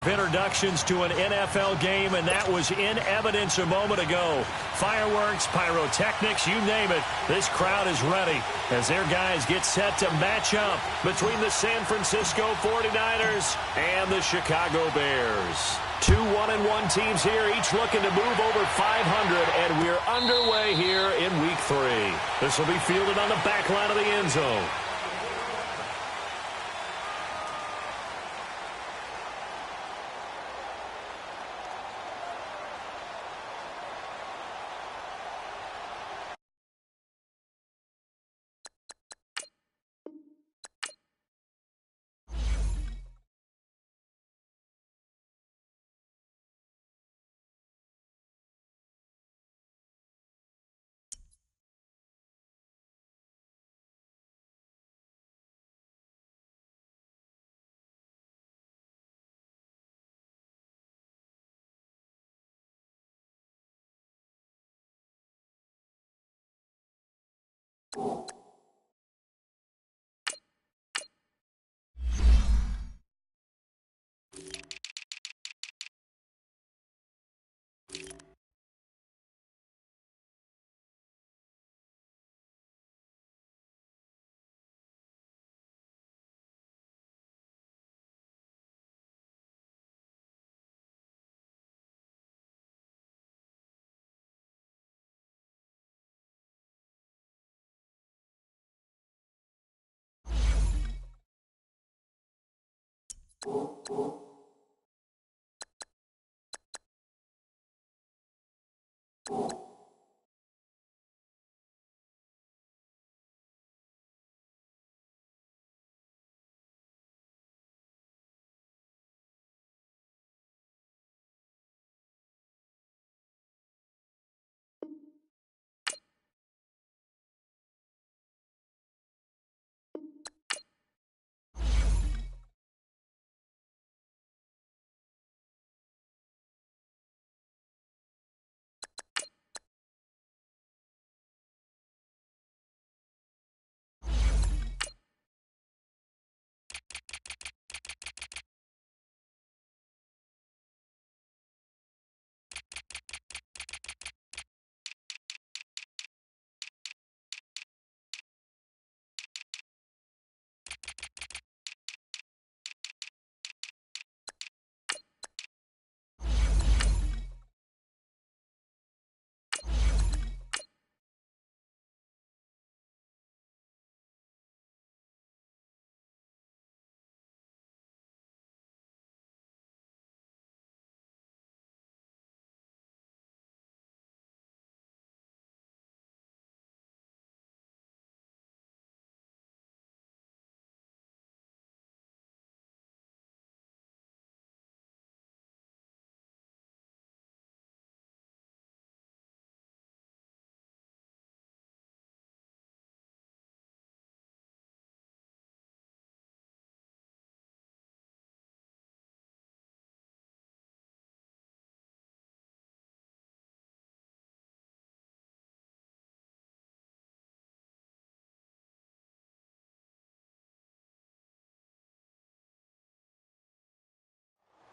Introductions to an NFL game, and that was in evidence a moment ago. Fireworks, pyrotechnics, you name it. This crowd is ready as their guys get set to match up between the San Francisco 49ers and the Chicago Bears. Two 1-1 teams here, each looking to move over 500, and we're underway here in Week 3. This will be fielded on the back line of the end zone.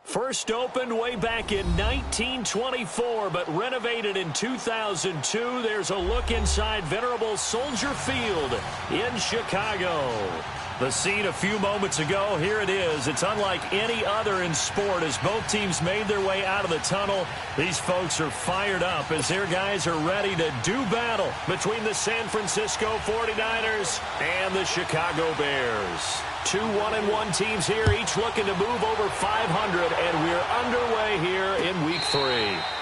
First opened way back in 1924, but renovated in 2002. There's a look inside venerable Soldier Field in Chicago. The scene a few moments ago, here it is. It's unlike any other in sport as both teams made their way out of the tunnel. These folks are fired up as their guys are ready to do battle between the San Francisco 49ers and the Chicago Bears. Two 1-1 teams here, each looking to move over 500, and we're underway here in Week 3.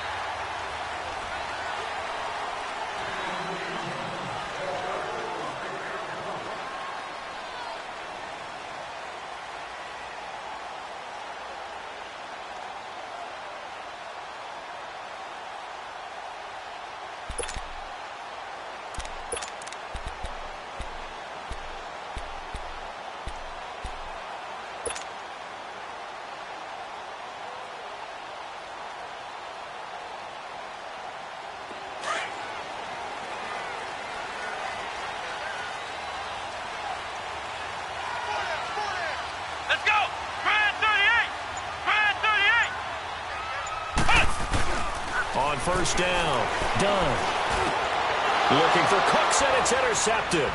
On first down, Dunn. Looking for Cooks, and it's intercepted.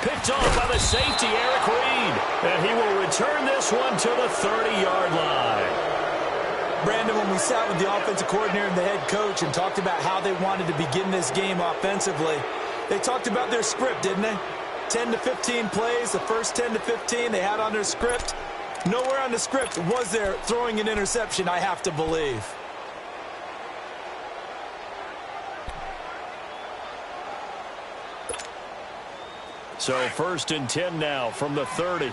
Picked off by the safety, Eric Reed. And he will return this one to the 30-yard line. Brandon, when we sat with the offensive coordinator and the head coach and talked about how they wanted to begin this game offensively, they talked about their script, didn't they? 10 to 15 plays, the first 10 to 15 they had on their script. Nowhere on the script was there throwing an interception, I have to believe. So 1st and 10 now from the 30.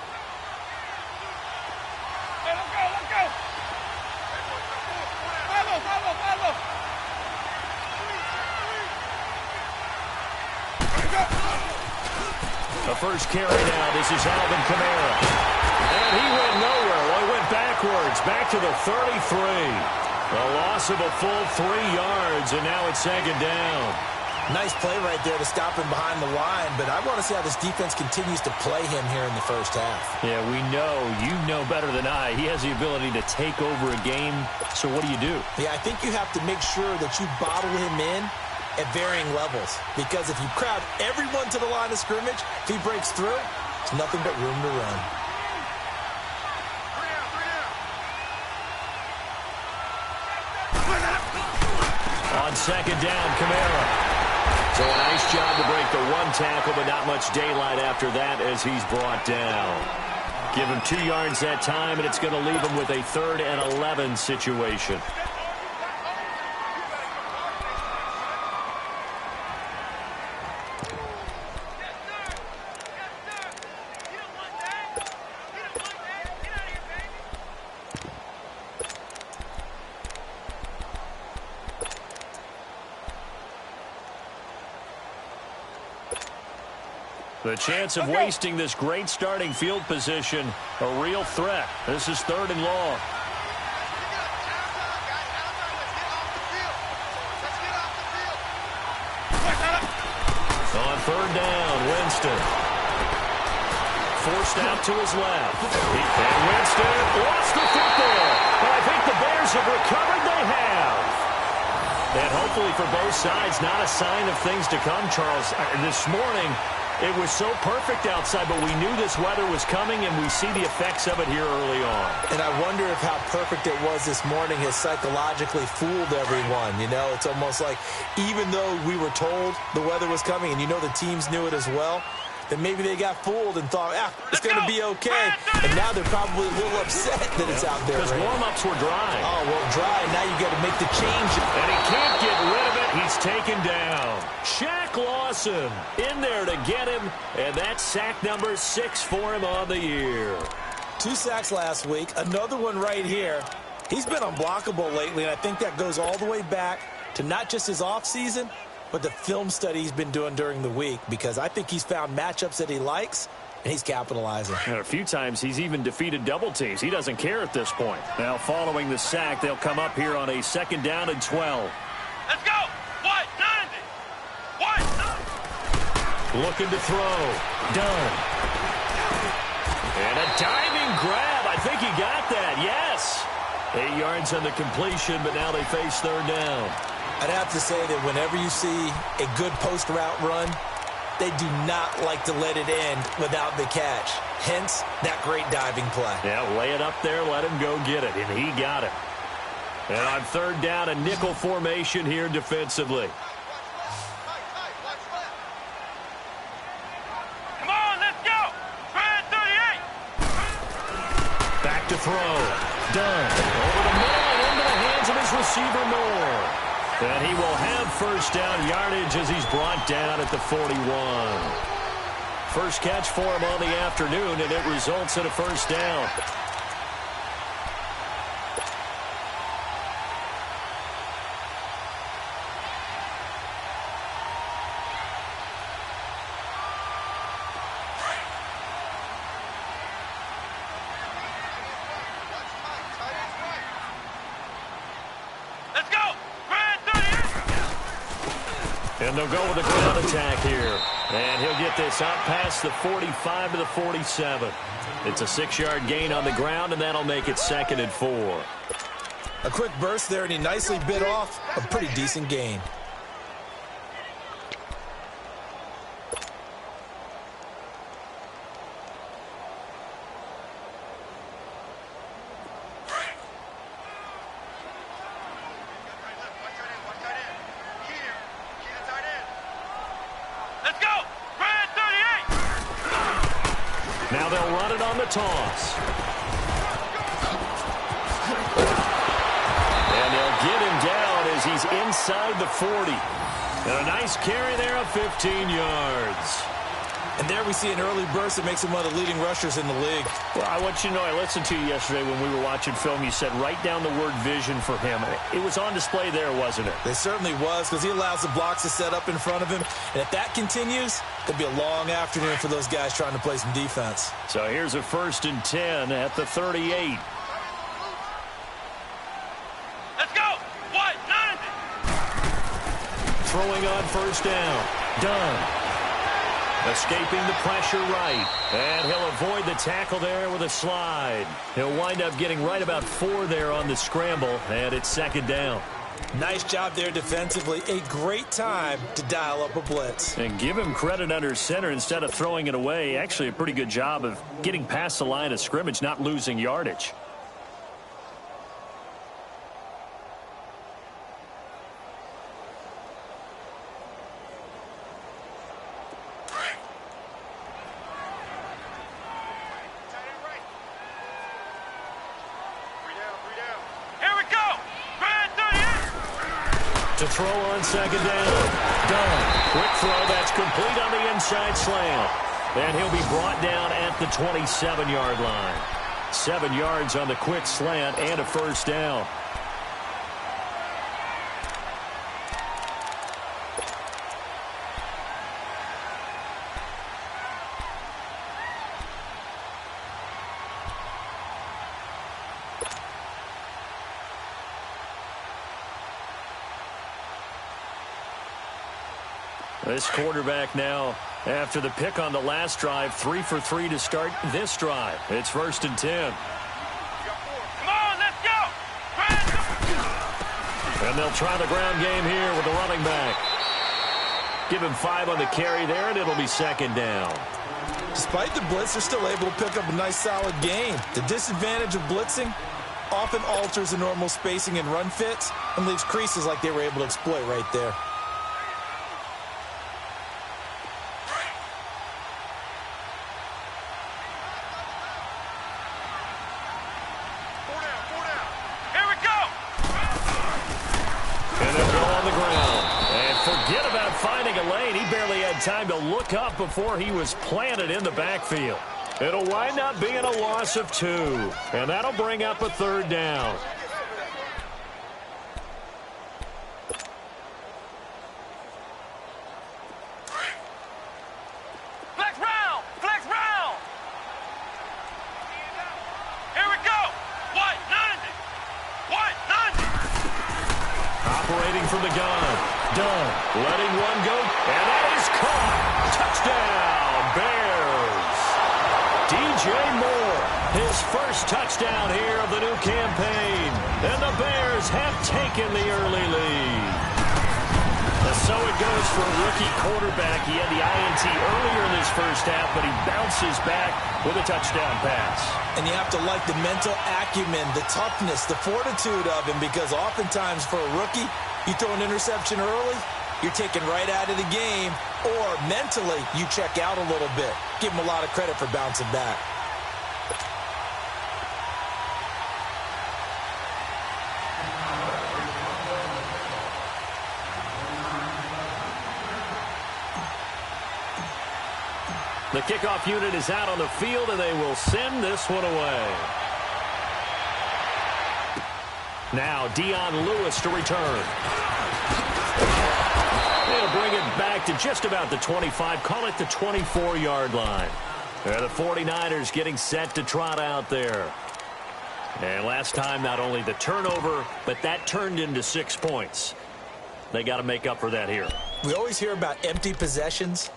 The first carry now. This is Alvin Kamara. And he went nowhere. Well, he went backwards, back to the 33. A loss of a full 3 yards, and now it's 2nd down. Nice play right there to stop him behind the line, but I want to see how this defense continues to play him here in the first half. Yeah, we know. You know better than I. He has the ability to take over a game, so what do? Yeah, I think you have to make sure that you bottle him in at varying levels, because if you crowd everyone to the line of scrimmage, if he breaks through, it's nothing but room to run. On 2nd down, Kamara. So a nice job to break the 1 tackle, but not much daylight after that as he's brought down. Give him 2 yards that time, and it's going to leave him with a 3rd and 11 situation. The chance of wasting this great starting field position, a real threat. This is 3rd and long. On 3rd down, Winston. Forced out to his left. And Winston lost the football. But I think the Bears have recovered. They have. And hopefully for both sides, not a sign of things to come, Charles. This morning, it was so perfect outside, but we knew this weather was coming, and we see the effects of it here early on. And I wonder if how perfect it was this morning has psychologically fooled everyone. You know, it's almost like even though we were told the weather was coming, and you know the teams knew it as well, then maybe they got fooled and thought, it's going to be okay. And now they're probably a little upset that it's out there. Because warm-ups were dry. Oh, well, dry. Now you got to make the change. And he can't get rid of it. He's taken down. Shaq Lawson in there to get him. And that's sack number 6 for him on the year. 2 sacks last week. Another one right here. He's been unblockable lately, and I think that goes all the way back to not just his offseason, but the film study he's been doing during the week, because I think he's found matchups that he likes, and he's capitalizing. And a few times he's even defeated double teams. He doesn't care at this point. Now following the sack, they'll come up here on a 2nd down and 12. Let's go! What? 90! What? Looking to throw. Dunn. And a diving grab. I think he got that. Yes. 8 yards on the completion, but now they face 3rd down. I'd have to say that whenever you see a good post route run, they do not like to let it end without the catch. Hence, that great diving play. Yeah, lay it up there, let him go get it, and he got it. And on 3rd down, a nickel formation here defensively. Come on, let's go! Brad 38! Back to throw. Dunn. Over the middle and into the hands of his receiver Moore. And he will have 1st down yardage as he's brought down at the 41. First catch for him on the afternoon, and it results in a 1st down. And they'll go with a ground attack here. And he'll get this out past the 45 to the 47. It's a 6-yard gain on the ground, and that'll make it 2nd and 4. A quick burst there, and he nicely bit off a pretty decent gain. Let's go! Red 38! Now they'll run it on the toss. And they'll get him down as he's inside the 40. And a nice carry there of 15 yards. And there we see an early burst that makes him one of the leading rushers in the league. Well, I want you to know, I listened to you yesterday when we were watching film. You said write down the word vision for him. It was on display there, wasn't it? It certainly was, because he allows the blocks to set up in front of him. And if that continues, it'll be a long afternoon for those guys trying to play some defense. So here's a 1st and 10 at the 38. Let's go! What? 90! Throwing on 1st down. Done. Escaping the pressure right. And he'll avoid the tackle there with a slide. He'll wind up getting right about 4 there on the scramble, and it's 2nd down. Nice job there defensively. A great time to dial up a blitz. And give him credit under center instead of throwing it away. Actually, a pretty good job of getting past the line of scrimmage, not losing yardage. To throw on 2nd down. Done. Quick throw. That's complete on the inside slant. And he'll be brought down at the 27-yard line. 7 yards on the quick slant and a 1st down. This quarterback now, after the pick on the last drive, 3 for 3 to start this drive. It's 1st and 10. Come on, let's go! And they'll try the ground game here with the running back. Give him 5 on the carry there, and it'll be 2nd down. Despite the blitz, they're still able to pick up a nice solid gain. The disadvantage of blitzing often alters the normal spacing and run fits and leaves creases like they were able to exploit right there. Time to look up before he was planted in the backfield. It'll wind up being a loss of 2, and that'll bring up a 3rd down. Flex round! Flex round! Here we go! What? 90! What? 90! Operating from the gun. Done. Letting one go, and that is caught. Touchdown, Bears. DJ Moore, his first touchdown here of the new campaign. And the Bears have taken the early lead. And so it goes for a rookie quarterback. He had the INT earlier in this first half, but he bounces back with a touchdown pass. And you have to like the mental acumen, the toughness, the fortitude of him, because oftentimes for a rookie, you throw an interception early, you're taken right out of the game, or mentally you check out a little bit. Give him a lot of credit for bouncing back. The kickoff unit is out on the field, and they will send this one away. Now Dion Lewis to return. They'll bring it back to just about the 25, call it the 24-yard line. The 49ers getting set to trot out there. And last time, not only the turnover, but that turned into 6 points. They got to make up for that here. We always hear about empty possessions,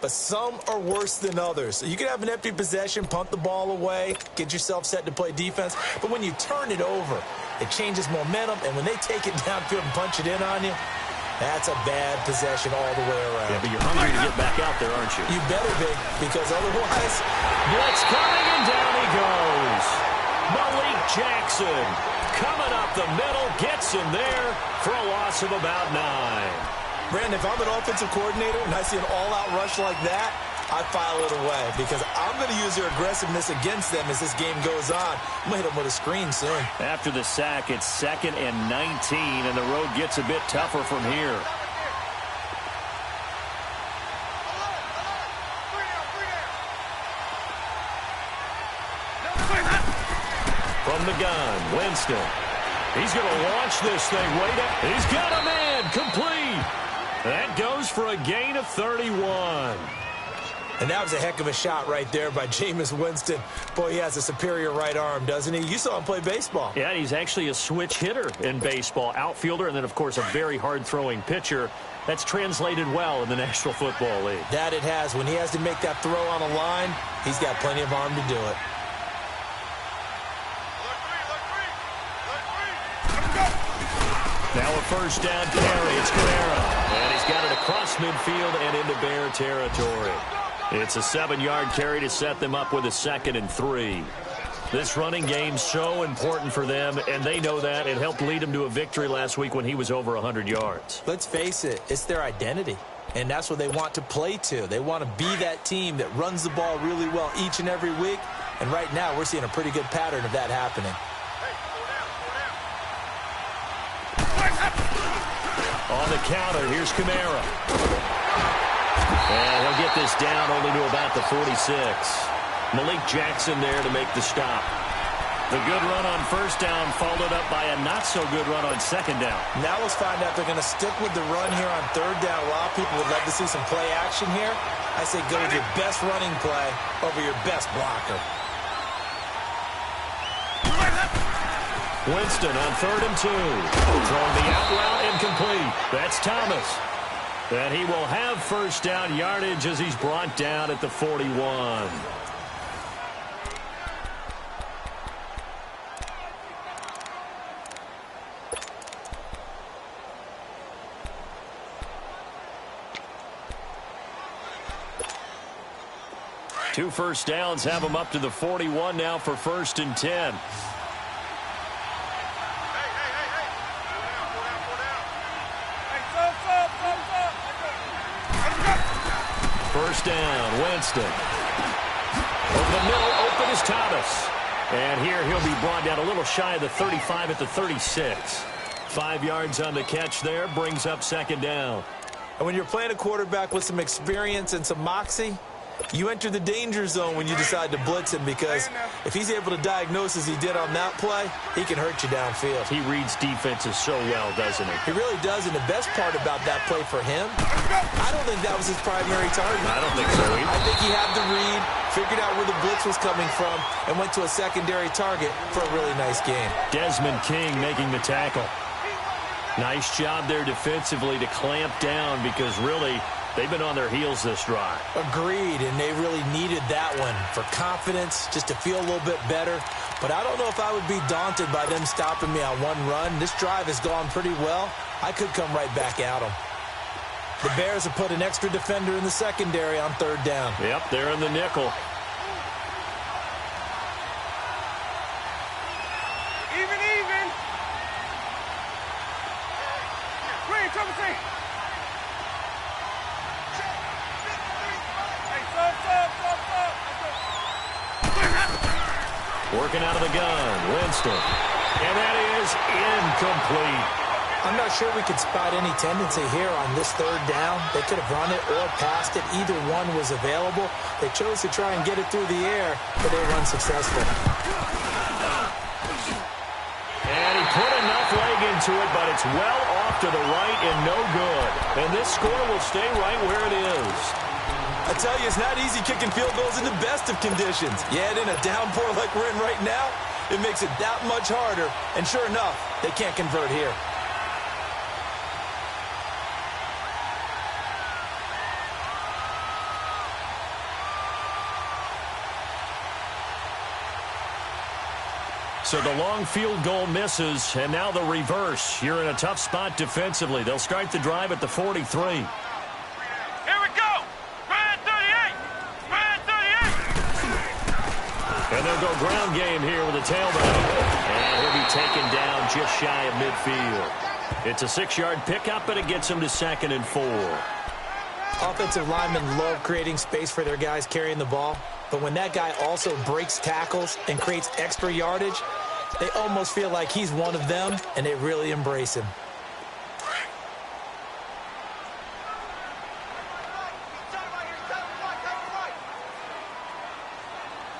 but some are worse than others. So you can have an empty possession, punt the ball away, get yourself set to play defense, but when you turn it over, It changes momentum, and when they take it downfield and punch it in on you, that's a bad possession all the way around. Yeah, but you're hungry to get back out there, aren't you? You better be, because otherwise... Blitz coming, and down he goes. Malik Jackson coming up the middle, gets him there for a loss of about 9. Brandon, if I'm an offensive coordinator and I see an all-out rush like that, I file it away because I'm going to use their aggressiveness against them as this game goes on. I'm going to hit them with a screen soon. After the sack, it's 2nd and 19, and the road gets a bit tougher from here. From the gun, Winston. He's going to launch this thing. Wait up. He's got a man. Complete. That goes for a gain of 31. And that was a heck of a shot right there by Jameis Winston. Boy, he has a superior right arm, doesn't he? You saw him play baseball. Yeah, he's actually a switch hitter in baseball. Outfielder, and then, of course, a very hard-throwing pitcher. That's translated well in the National Football League. That it has. When he has to make that throw on a line, he's got plenty of arm to do it. Now a first down carry. It's Kamara. And he's got it across midfield and into Bear territory. It's a 7-yard carry to set them up with a 2nd and 3. This running game's so important for them, and they know that. It helped lead them to a victory last week when he was over 100 yards. Let's face it, it's their identity, and that's what they want to play to. They want to be that team that runs the ball really well each and every week, and right now we're seeing a pretty good pattern of that happening. On the counter, here's Kamara. And he'll get this down only to about the 46. Malik Jackson there to make the stop. The good run on first down followed up by a not-so-good run on second down. Now let's find out if they're going to stick with the run here on third down. A lot of people would love to see some play action here. I say go with your best running play over your best blocker. Winston on 3rd and 2. Throwing the out route incomplete. That's Thomas. And he will have first down yardage as he's brought down at the 41. Two first downs have him up to the 41 now for 1st and 10. First down, Winston. Over the middle, open is Thomas. And here he'll be brought down a little shy of the 35 at the 36. 5 yards on the catch there, brings up 2nd down. And when you're playing a quarterback with some experience and some moxie, you enter the danger zone when you decide to blitz him, because if he's able to diagnose as he did on that play, he can hurt you downfield. He reads defenses so well, doesn't he? He really does, and the best part about that play for him, I don't think that was his primary target. I don't think so either. I think he had the read, figured out where the blitz was coming from, and went to a secondary target for a really nice game. Desmond King making the tackle. Nice job there defensively to clamp down, because really they've been on their heels this drive. Agreed, and they really needed that one for confidence, just to feel a little bit better. But I don't know if I would be daunted by them stopping me on one run. This drive has gone pretty well. I could come right back at them. The Bears have put an extra defender in the secondary on 3rd down. Yep, they're in the nickel. Even. Green, trouble team. Working out of the gun, Winston. And that is incomplete. I'm not sure we could spot any tendency here on this 3rd down. They could have run it or passed it. Either one was available. They chose to try and get it through the air, but they were unsuccessful. And he put enough leg into it, but it's well off to the right and no good. And this score will stay right where it is. I tell you, it's not easy kicking field goals in the best of conditions. Yet in a downpour like we're in right now, it makes it that much harder. And sure enough, they can't convert here. So the long field goal misses, and now the reverse. You're in a tough spot defensively. They'll start the drive at the 43. Here we go. Grand 38. Grand 38. And they'll go ground game here with a tailback. And he'll be taken down just shy of midfield. It's a 6-yard pickup, and it gets him to 2nd and 4. Offensive linemen love creating space for their guys carrying the ball. But when that guy also breaks tackles and creates extra yardage, they almost feel like he's one of them, and they really embrace him.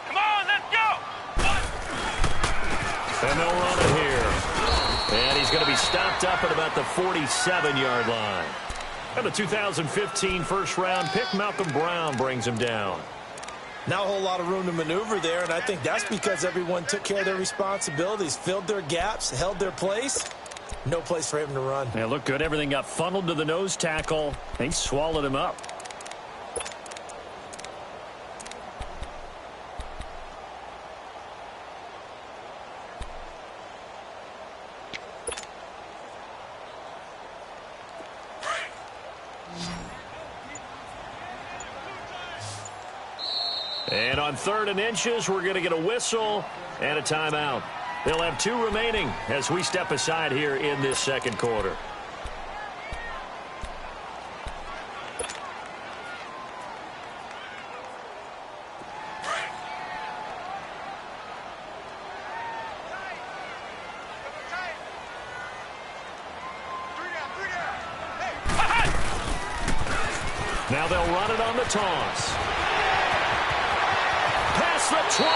Come on, let's go. And they'll run it here. And he's going to be stopped up at about the 47-yard line. And the 2015 first-round pick, Malcolm Brown, brings him down. Not a whole lot of room to maneuver there, and I think that's because everyone took care of their responsibilities, filled their gaps, held their place. No place for him to run. Yeah, looked good. Everything got funneled to the nose tackle. They swallowed him up. And on 3rd and inches, we're going to get a whistle and a timeout. They'll have 2 remaining as we step aside here in this second quarter. Now they'll run it on the toss. Past the 20.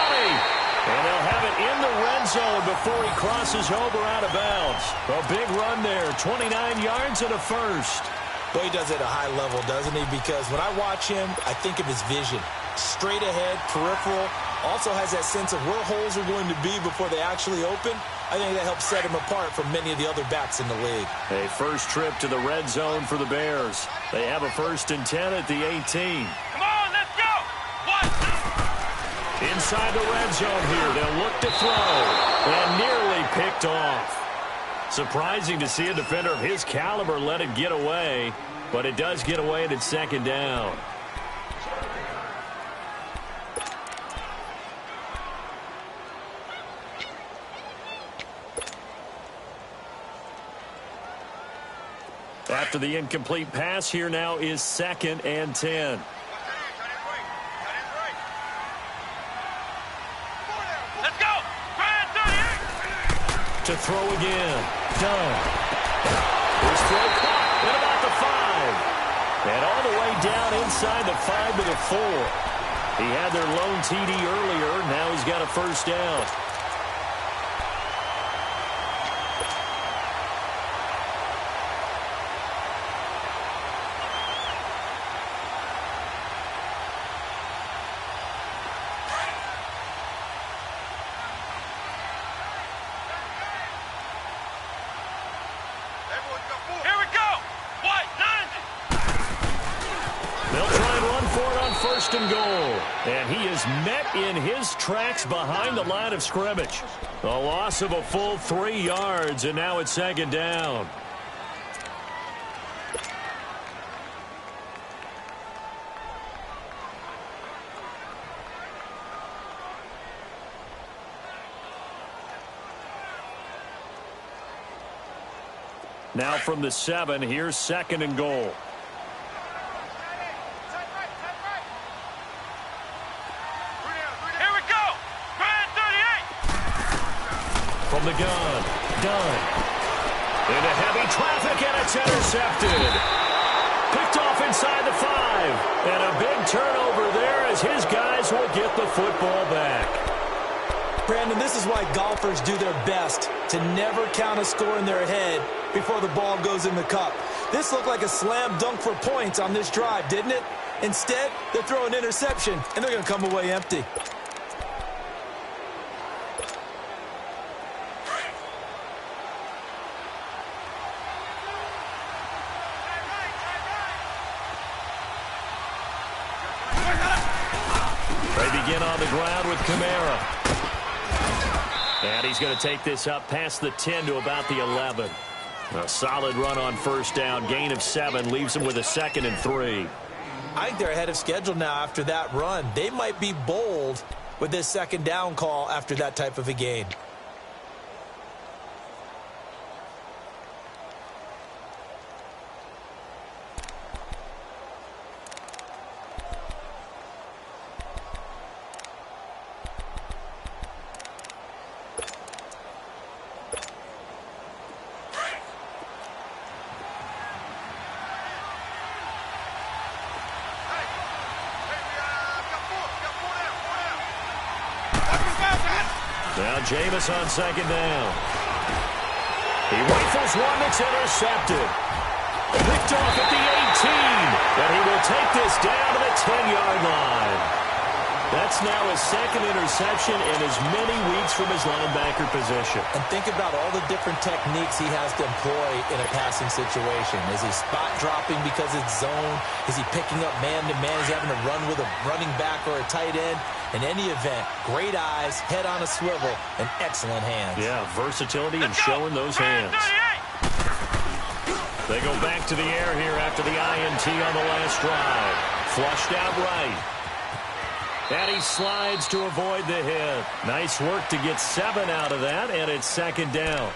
And they'll have it in the red zone before he crosses over out of bounds. A big run there, 29 yards and a first. Well, he does it at a high level, doesn't he? Because when I watch him, I think of his vision. Straight ahead, peripheral. Also has that sense of where holes are going to be before they actually open. I think that helps set him apart from many of the other backs in the league. A first trip to the red zone for the Bears. They have a 1st and 10 at the 18. Come on, let's go. What? Inside the red zone here, they'll look to throw. And nearly picked off. Surprising to see a defender of his caliber let it get away, but it does get away and it's 2nd down. After the incomplete pass, here now is 2nd and 10. Let's go. Grand 38. To throw again. Done. His throw caught at about the 5. And all the way down inside the 5 to the 4. He had their lone TD earlier. Now he's got a first down. Here we go. What? 90. They'll try and run for it on 1st and goal. And he is met in his tracks behind the line of scrimmage. A loss of a full 3 yards, and now it's 2nd down. Now from the 7, here's 2nd and goal. Here we go. Grand 38. From the gun, Dunn. Into heavy traffic, and it's intercepted. Picked off inside the 5. And a big turnover there as his guys will get the football back. Brandon, this is why golfers do their best to never count a score in their head before the ball goes in the cup. This looked like a slam dunk for points on this drive, didn't it? Instead, they throw an interception, and they're going to come away empty. They begin on the ground with Kamara. And he's going to take this up past the 10 to about the 11. A solid run on first down. Gain of 7 leaves him with a 2nd and 3. I think they're ahead of schedule now after that run. They might be bold with this 2nd down call after that type of a gain. Now Jameis on 2nd down. He rifles one that's intercepted. Picked off at the 18. And he will take this down to the 10-yard line. That's now his 2nd interception in as many weeks from his linebacker position. And think about all the different techniques he has to employ in a passing situation. Is he spot dropping because it's zone? Is he picking up man-to-man? Is he having to run with a running back or a tight end? In any event, great eyes, head on a swivel, and excellent hands. Yeah, versatility and showing those hands. They go back to the air here after the INT on the last drive. Flushed out right. And he slides to avoid the hit. Nice work to get 7 out of that, and it's 2nd down.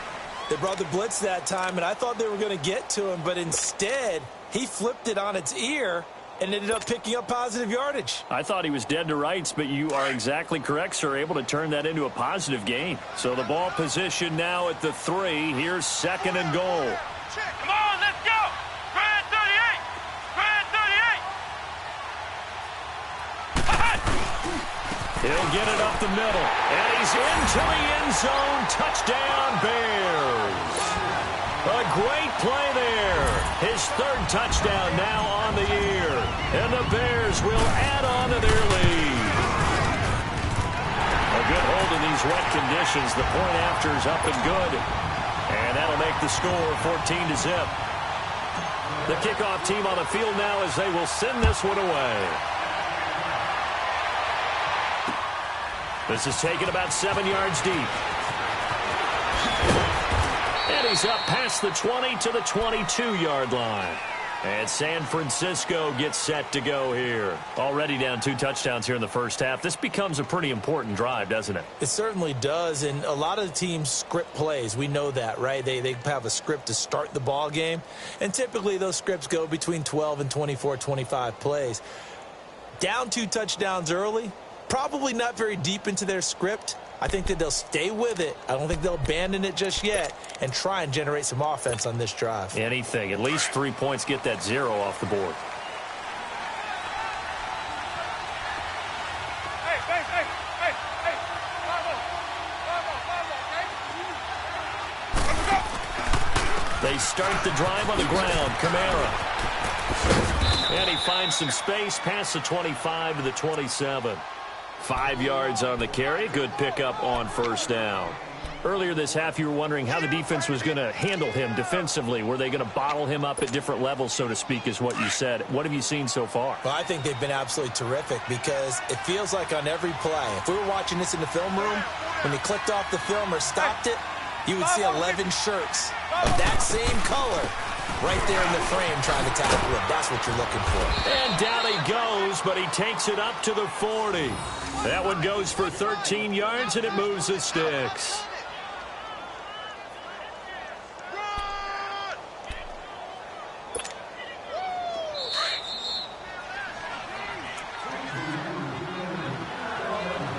They brought the blitz that time, and I thought they were going to get to him, but instead, he flipped it on its ear and ended up picking up positive yardage. I thought he was dead to rights, but you are exactly correct, sir, able to turn that into a positive gain. So the ball position now at the 3. Here's 2nd and goal. Come on, let's go. Grand 38. Grand 38. He'll get it up the middle, and he's into the end zone. Touchdown, Bears. A great play there. His 3rd touchdown now on the year. And the Bears will add on to their lead. A good hold in these wet conditions. The point after is up and good. And that'll make the score 14-0. The kickoff team on the field now as they will send this one away. This is taken about 7 yards deep. And he's up past the 20 to the 22-yard line. And San Francisco gets set to go here. Already down 2 touchdowns here in the first half. This becomes a pretty important drive, doesn't it? It certainly does, and a lot of the teams script plays. We know that, right? They have a script to start the ball game, and typically those scripts go between 12 and 24, 25 plays. Down 2 touchdowns early, probably not very deep into their script. I think that they'll stay with it. I don't think they'll abandon it just yet and try and generate some offense on this drive. Anything. At least 3 points, get that 0 off the board. They start the drive on the ground. Kamara. And he finds some space past the 25 to the 27. 5 yards on the carry. Good pickup on first down. Earlier this half, you were wondering how the defense was going to handle him defensively. Were they going to bottle him up at different levels, so to speak, is what you said. What have you seen so far? Well, I think they've been absolutely terrific because it feels like on every play, if we were watching this in the film room, when he clicked off the film or stopped it, you would see 11 shirts of that same color right there in the frame trying to tackle him. That's what you're looking for. And down he goes, but he takes it up to the 40. That one goes for 13 yards, and it moves the sticks.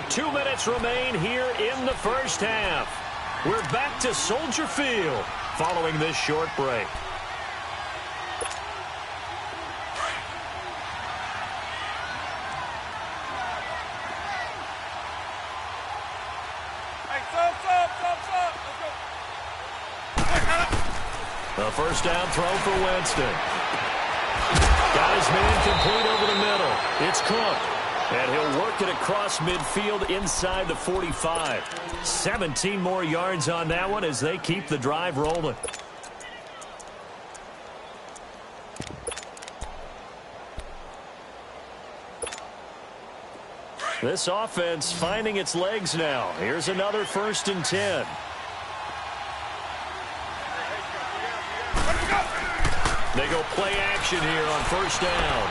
Two minutes remain here in the first half. We're back to Soldier Field following this short break. A first down throw for Winston. Got his man complete over the middle. It's Cook. And he'll work it across midfield inside the 45. 17 more yards on that one as they keep the drive rolling. This offense finding its legs now. Here's another 1st and 10. They go play action here on 1st down.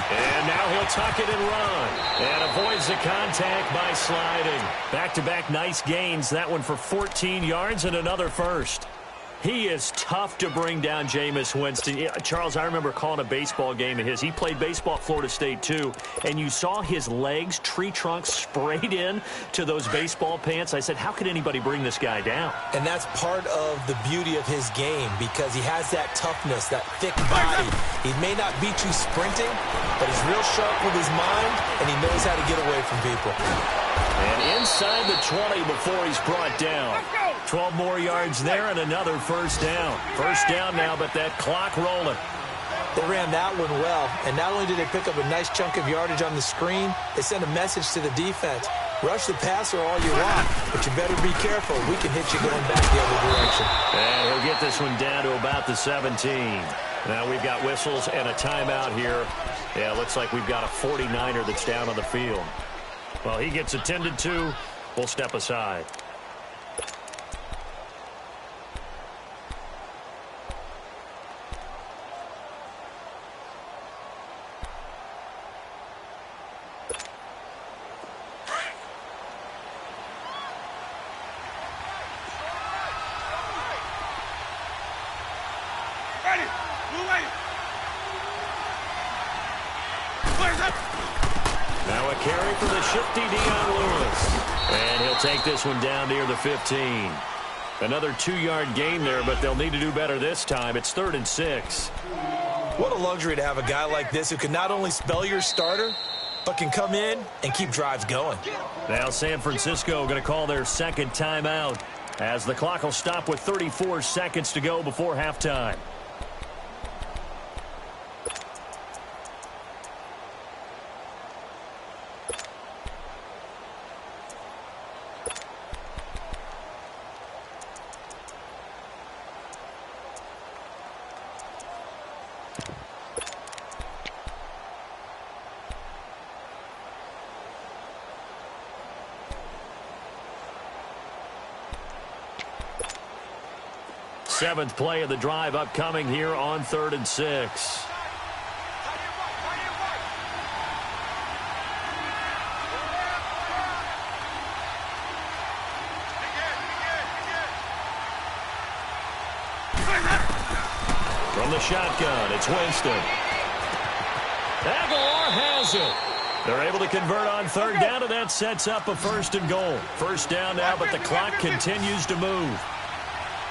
And now he'll tuck it and run. And avoids the contact by sliding. Back-to-back nice gains. That one for 14 yards and another 1st. He is tough to bring down, Jameis Winston. Charles, I remember calling a baseball game of his. He played baseball at Florida State, too. And you saw his legs, tree trunks sprayed in to those baseball pants. I said, how could anybody bring this guy down? And that's part of the beauty of his game because he has that toughness, that thick body. He may not beat you sprinting, but he's real sharp with his mind, and he knows how to get away from people. And inside the 20 before he's brought down. 12 more yards there and another 1st down. 1st down now, but that clock rolling. They ran that one well, and not only did they pick up a nice chunk of yardage on the screen, they sent a message to the defense. Rush the passer all you want, but you better be careful. We can hit you going back the other direction. And he'll get this one down to about the 17. Now we've got whistles and a timeout here. Yeah, looks like we've got a 49er that's down on the field. Well, he gets attended to. We'll step aside. Now a carry for the shifty Dion Lewis. And he'll take this one down near the 15. Another 2-yard gain there, but they'll need to do better this time. It's 3rd and 6. What a luxury to have a guy like this who can not only spell your starter, but can come in and keep drives going. Now San Francisco going to call their 2nd timeout as the clock will stop with 34 seconds to go before halftime. Seventh play of the drive upcoming here on 3rd and 6. From the shotgun, it's Winston. Aguilar has it. They're able to convert on 3rd down, and that sets up a 1st and goal. 1st down now, but the clock continues to move.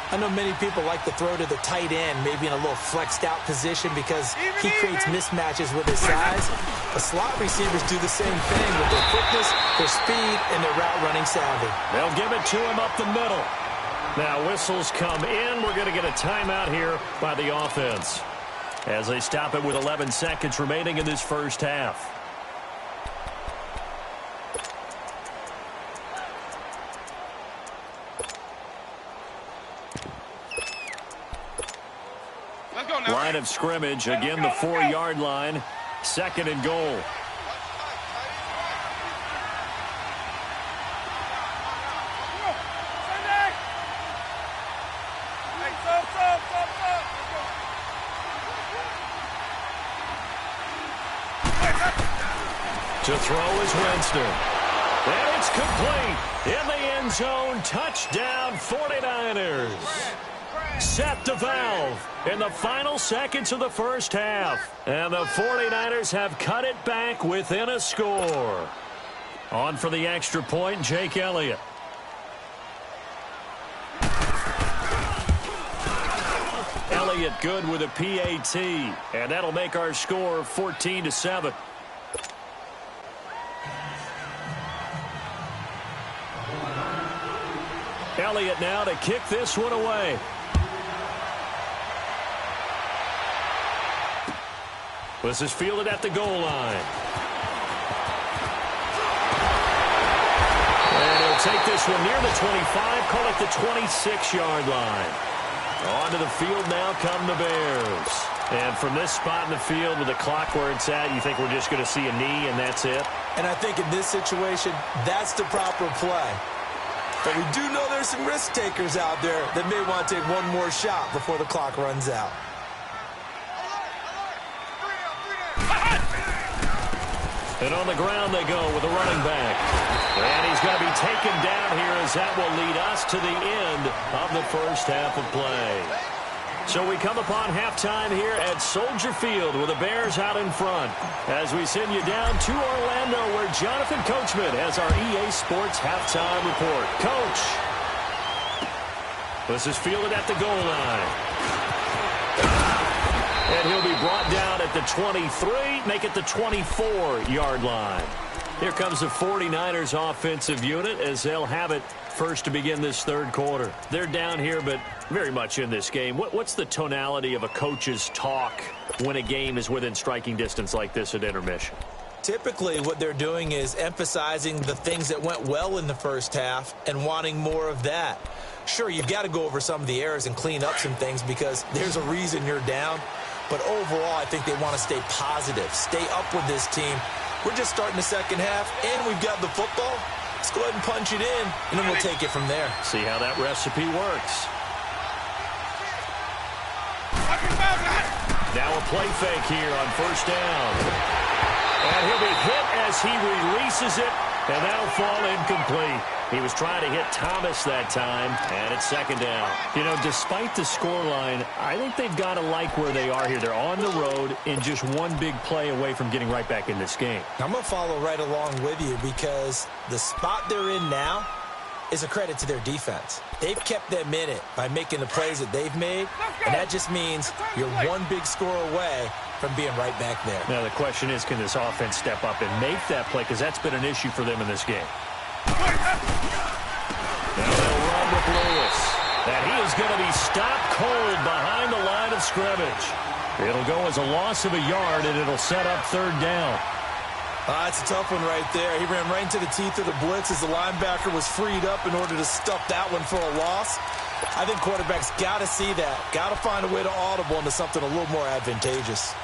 I know many people like to throw to the tight end, maybe in a little flexed out position because he creates mismatches with his size. The slot receivers do the same thing with their quickness, their speed, and their route running savvy. They'll give it to him up the middle. Now whistles come in. We're going to get a timeout here by the offense as they stop it with 11 seconds remaining in this 1st half. Line of scrimmage, again the 4-yard line, 2nd and goal. To throw is Winston. And it's complete. In the end zone, touchdown 49ers. Set the valve in the final seconds of the 1st half. And the 49ers have cut it back within a score. On for the extra point, Jake Elliott. Elliott good with a PAT. And that'll make our score 14-7. Elliott now to kick this one away. This is fielded at the goal line. And he'll take this one near the 25, call it the 26-yard line. Onto the field now come the Bears. And from this spot in the field with the clock where it's at, you think we're just going to see a knee and that's it? And I think in this situation, that's the proper play. But we do know there's some risk takers out there that may want to take one more shot before the clock runs out. And on the ground they go with a running back. And he's going to be taken down here as that will lead us to the end of the first half of play. So we come upon halftime here at Soldier Field with the Bears out in front as we send you down to Orlando where Jonathan Coachman has our EA Sports halftime report. Coach, this is fielded at the goal line. And he'll be brought down at the 23, make it the 24-yard line. Here comes the 49ers offensive unit as they'll have it first to begin this third quarter. They're down here, but very much in this game. What's the tonality of a coach's talk when a game is within striking distance like this at intermission? Typically, what they're doing is emphasizing the things that went well in the first half and wanting more of that. Sure, you've got to go over some of the errors and clean up some things because there's a reason you're down. But overall, I think they want to stay positive, stay up with this team. We're just starting the second half, and we've got the football. Let's go ahead and punch it in, and then we'll take it from there. See how that recipe works. Now a play fake here on first down. And he'll be hit as he releases it, and that'll fall incomplete. He was trying to hit Thomas that time, and it's second down. You know, despite the scoreline, I think they've got to like where they are here. They're on the road and just one big play away from getting right back in this game. I'm going to follow right along with you because the spot they're in now is a credit to their defense. They've kept them in it by making the plays that they've made, and that just means you're one big score away from being right back there. Now, the question is, can this offense step up and make that play? Because that's been an issue for them in this game. Now they'll run with Lewis. And he is going to be stopped cold behind the line of scrimmage. It'll go as a loss of a yard, and it'll set up third down. That's a tough one right there. He ran right into the teeth of the blitz as the linebacker was freed up in order to stuff that one for a loss. I think quarterbacks got to see that. Got to find a way to audible into something a little more advantageous.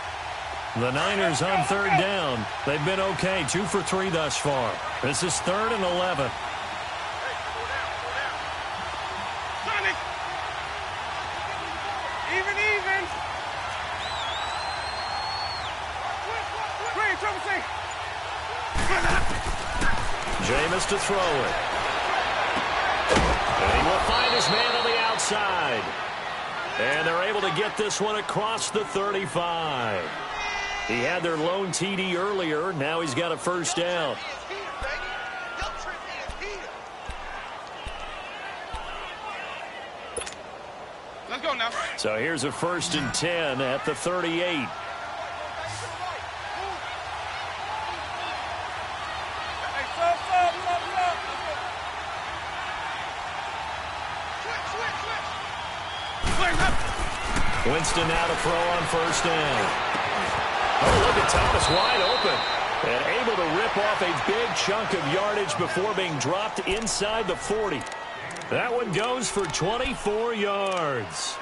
The Niners on third down. They've been okay, 2 for 3 thus far. This is 3rd and 11. Even. Jameis to throw it. And he will find his man on the outside. And they're able to get this one across the 35. He had their lone TD earlier. Now he's got a first down. Let's go now. So here's a 1st and 10 at the 38. Winston now to throw on first down. Oh, look at Thomas wide open. And able to rip off a big chunk of yardage before being dropped inside the 40. That one goes for 24 yards.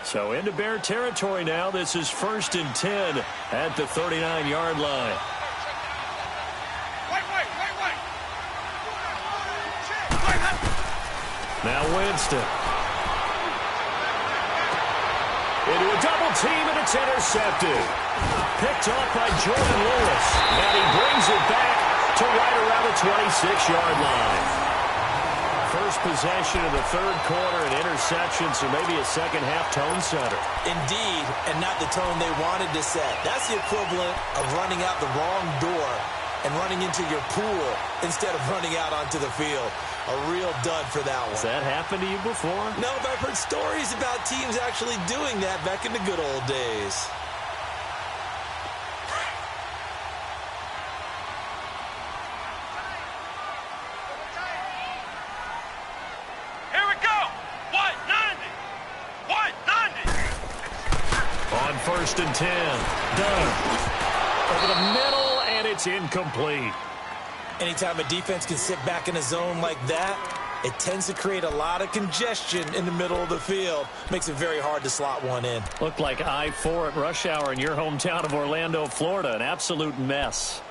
So into Bear territory now. This is 1st and 10 at the 39-yard line. Now Winston. Into a double team, and it's intercepted. Picked off by Jordan Lewis. And he brings it back to right around the 26-yard line. First possession of the third quarter, an interception, so maybe a second-half tone setter. Indeed, and not the tone they wanted to set. That's the equivalent of running out the wrong door and running into your pool instead of running out onto the field. A real dud for that one. Has that happened to you before? No, but I've heard stories about teams actually doing that back in the good old days. Here we go. 190. 190. On 1st and 10. Done. Over the middle, and it's incomplete. Anytime a defense can sit back in a zone like that, it tends to create a lot of congestion in the middle of the field. Makes it very hard to slot one in. Looked like I-4 at rush hour in your hometown of Orlando, Florida. An absolute mess.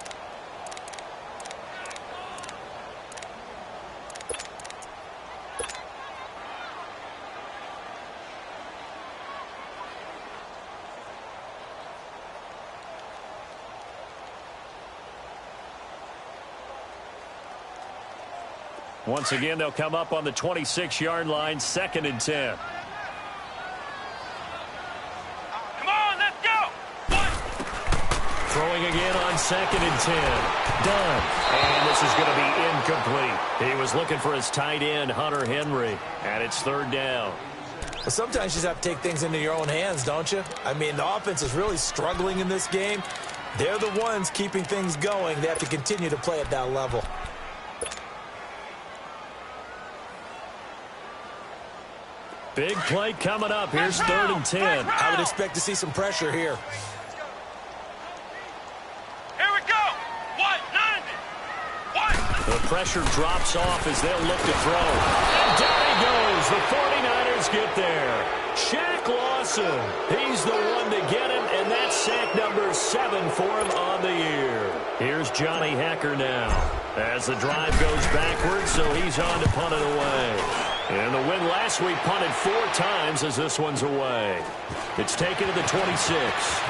Once again, they'll come up on the 26-yard line, 2nd and 10. Come on, let's go. Throwing again on 2nd and 10. Done. And this is going to be incomplete. He was looking for his tight end, Hunter Henry, and it's 3rd down. Well, sometimes you just have to take things into your own hands, don't you? I mean, the offense is really struggling in this game. They're the ones keeping things going. They have to continue to play at that level. Big play coming up. Here's 3rd and 10. I would expect to see some pressure here. Here we go. 190. The pressure drops off as they'll look to throw. And down he goes. The 49ers get there. Shaq Lawson. He's the one to get him, and that's sack number 7 for him on the year. Here's Johnny Hacker now as the drive goes backwards, so he's on to punt it away. And the win last week punted 4 times as this one's away. It's taken to the 26.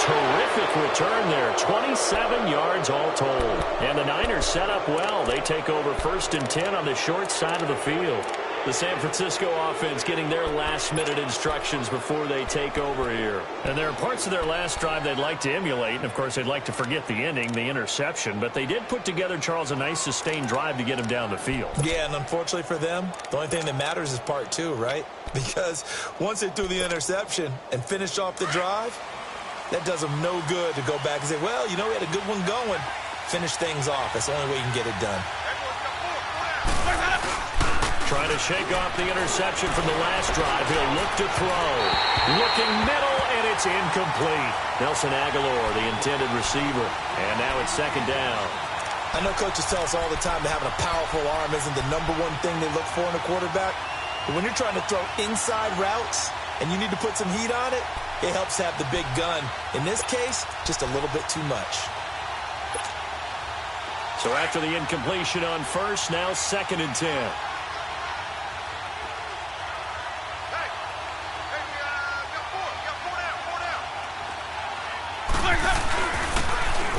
Terrific return there. 27 yards all told. And the Niners set up well. They take over 1st and 10 on the short side of the field. The San Francisco offense getting their last-minute instructions before they take over here. And there are parts of their last drive they'd like to emulate. And, of course, they'd like to forget the ending, the interception. But they did put together, Charles, a nice sustained drive to get him down the field. Yeah, and unfortunately for them, the only thing that matters is part 2, right? Because once they threw the interception and finished off the drive, that does them no good to go back and say, well, you know, we had a good one going. Finish things off. That's the only way you can get it done. Trying to shake off the interception from the last drive. He'll look to throw. Looking middle, and it's incomplete. Nelson Aguilar, the intended receiver. And now it's 2nd down. I know coaches tell us all the time that having a powerful arm isn't the #1 thing they look for in a quarterback. But when you're trying to throw inside routes and you need to put some heat on it, it helps have the big gun. In this case, just a little bit too much. So after the incompletion on 1st, now 2nd and 10.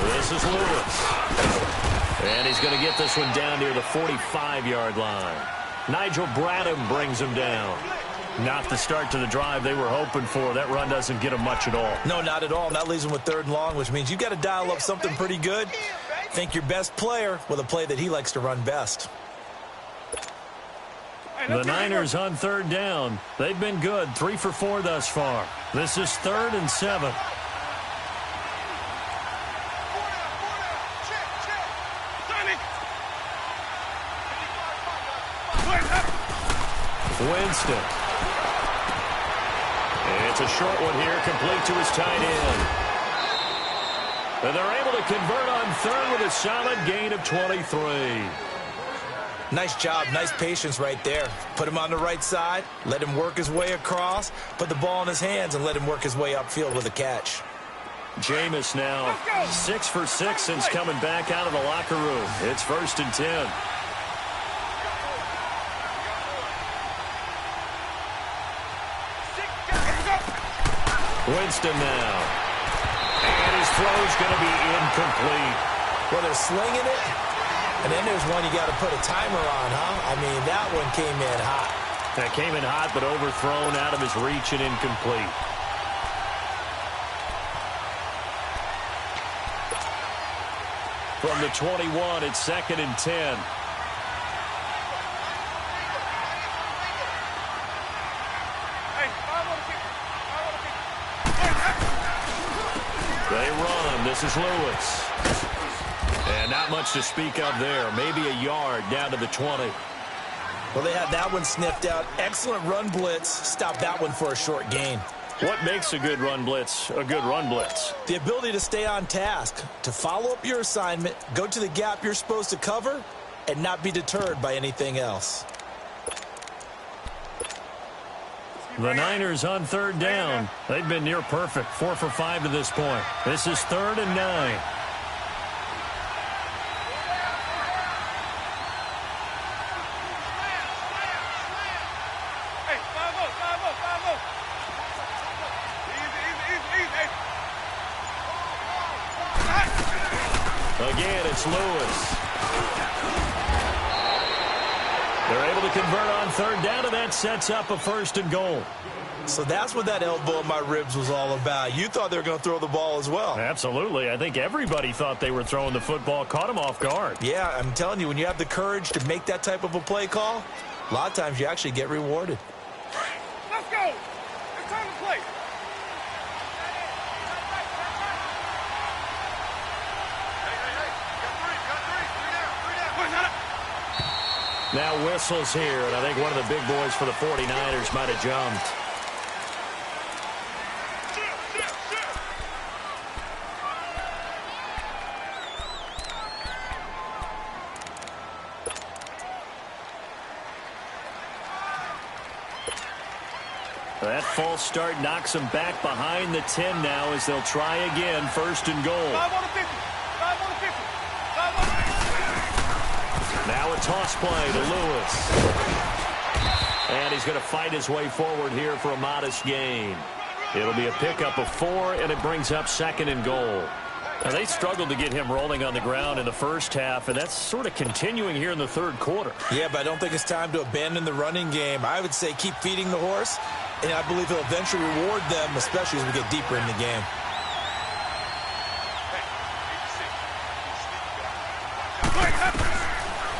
This is Lewis. And he's going to get this one down near the 45-yard line. Nigel Bradham brings him down. Not the start to the drive they were hoping for. That run doesn't get them much at all. No, not at all. That leaves them with 3rd and long, which means you've got to dial up something pretty good. Think your best player with a play that he likes to run best. The Niners on 3rd down. They've been good, 3 for 4 thus far. This is 3rd and 7. Winston. It's a short one here, complete to his tight end. And they're able to convert on 3rd with a solid gain of 23. Nice job, nice patience right there. Put him on the right side, let him work his way across, put the ball in his hands, and let him work his way upfield with a catch. Jameis now 6 for 6 since coming back out of the locker room. It's 1st and 10. Winston now. And his throw's going to be incomplete. Well, they're slinging it, and then there's one you got to put a timer on, huh? I mean, that one came in hot. That came in hot, but overthrown out of his reach and incomplete. From the 21, it's 2nd and 10. They run. This is Lewis. And not much to speak of there. Maybe a yard down to the 20. Well, they had that one sniffed out. Excellent run blitz. Stop that one for a short gain. What makes a good run blitz a good run blitz? The ability to stay on task, to follow up your assignment, go to the gap you're supposed to cover, and not be deterred by anything else. The Niners on third down. They've been near perfect, 4 for 5 to this point. This is 3rd and 9. Again, it's Lewis. They're able to convert on third down, and that sets up a 1st and goal. So that's what that elbow in my ribs was all about. You thought they were going to throw the ball as well. Absolutely. I think everybody thought they were throwing the football, caught them off guard. Yeah, I'm telling you, when you have the courage to make that type of a play call, a lot of times you actually get rewarded. Let's go. It's time to play. Now whistles here, and I think one of the big boys for the 49ers might have jumped. That false start knocks them back behind the 10 now as they'll try again, 1st and goal. 5 on the 50. 5 on the 50. 5 on the 50. Now a toss play to Lewis. And he's going to fight his way forward here for a modest gain. It'll be a pickup of 4, and it brings up 2nd and goal. Now, they struggled to get him rolling on the ground in the first half, and that's sort of continuing here in the 3rd quarter. Yeah, but I don't think it's time to abandon the running game. I would say keep feeding the horse, and I believe he'll eventually reward them, especially as we get deeper in the game.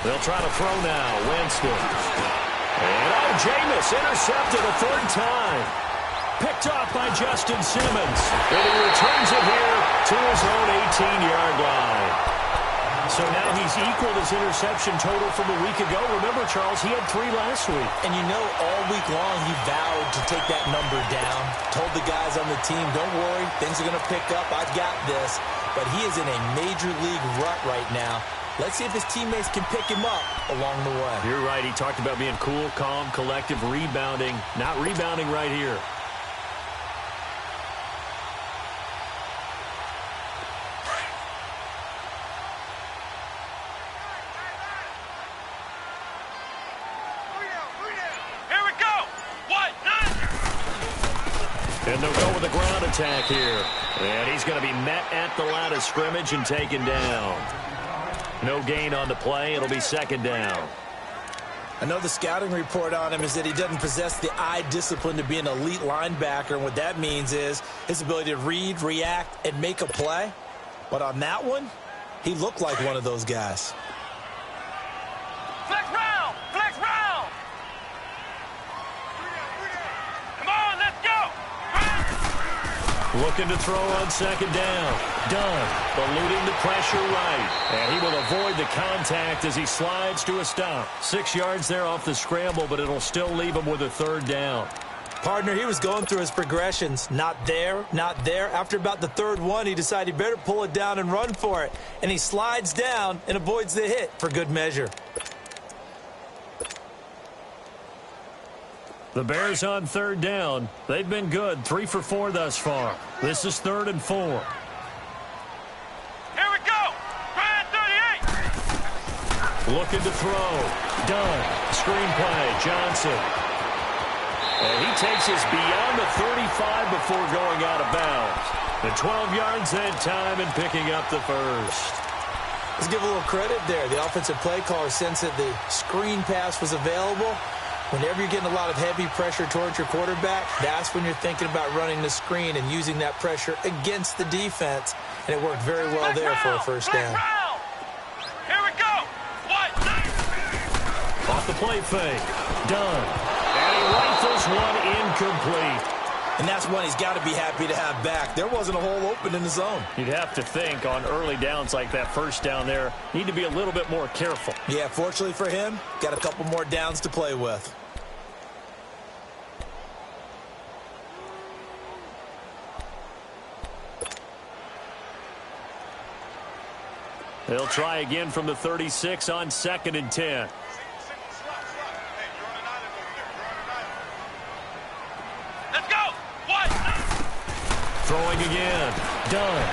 They'll try to throw now. Winston. And Jameis intercepted a 3rd time. Picked off by Justin Simmons. And he returns it here to his own 18-yard line. So now he's equaled his interception total from a week ago. Remember, Charles, he had 3 last week. And you know, all week long he vowed to take that number down. Told the guys on the team, don't worry, things are going to pick up. I've got this. But he is in a major league rut right now. Let's see if his teammates can pick him up along the way. You're right. He talked about being cool, calm, collective, rebounding. Not rebounding right here. Here we go. What? 9. And they'll go with a ground attack here. And he's going to be met at the line of scrimmage and taken down. No gain on the play. It'll be 2nd down. I know the scouting report on him is that he doesn't possess the eye discipline to be an elite linebacker. And what that means is his ability to read, react, and make a play. But on that one, he looked like one of those guys. Flex round. Flex round. Come on, let's go. Looking to throw on 2nd down. Dunn eluding the pressure right. And he will avoid the contact as he slides to a stop. 6 yards there off the scramble, but it'll still leave him with a 3rd down. Partner, he was going through his progressions. Not there, not there. After about the 3rd one, he decided he better pull it down and run for it. And he slides down and avoids the hit for good measure. The Bears on 3rd down. They've been good, 3 for 4 thus far. This is 3rd and 4. Here we go. Ryan 38. Looking to throw. Dunn. Screenplay. Johnson. And he takes us beyond the 35 before going out of bounds. And 12 yards that time and picking up the 1st. Let's give a little credit there. The offensive play caller sensed that the screen pass was available. Whenever you're getting a lot of heavy pressure towards your quarterback, that's when you're thinking about running the screen and using that pressure against the defense. And it worked very well there for a 1st down. Here we go. What? Off the play fake. Done. And he rifles one incomplete. And that's one he's got to be happy to have back. There wasn't a hole open in the zone. You'd have to think on early downs like that 1st down there, need to be a little bit more careful. Yeah, fortunately for him, got a couple more downs to play with. They'll try again from the 36 on 2nd and 10. Let's go. What? Throwing again. Done.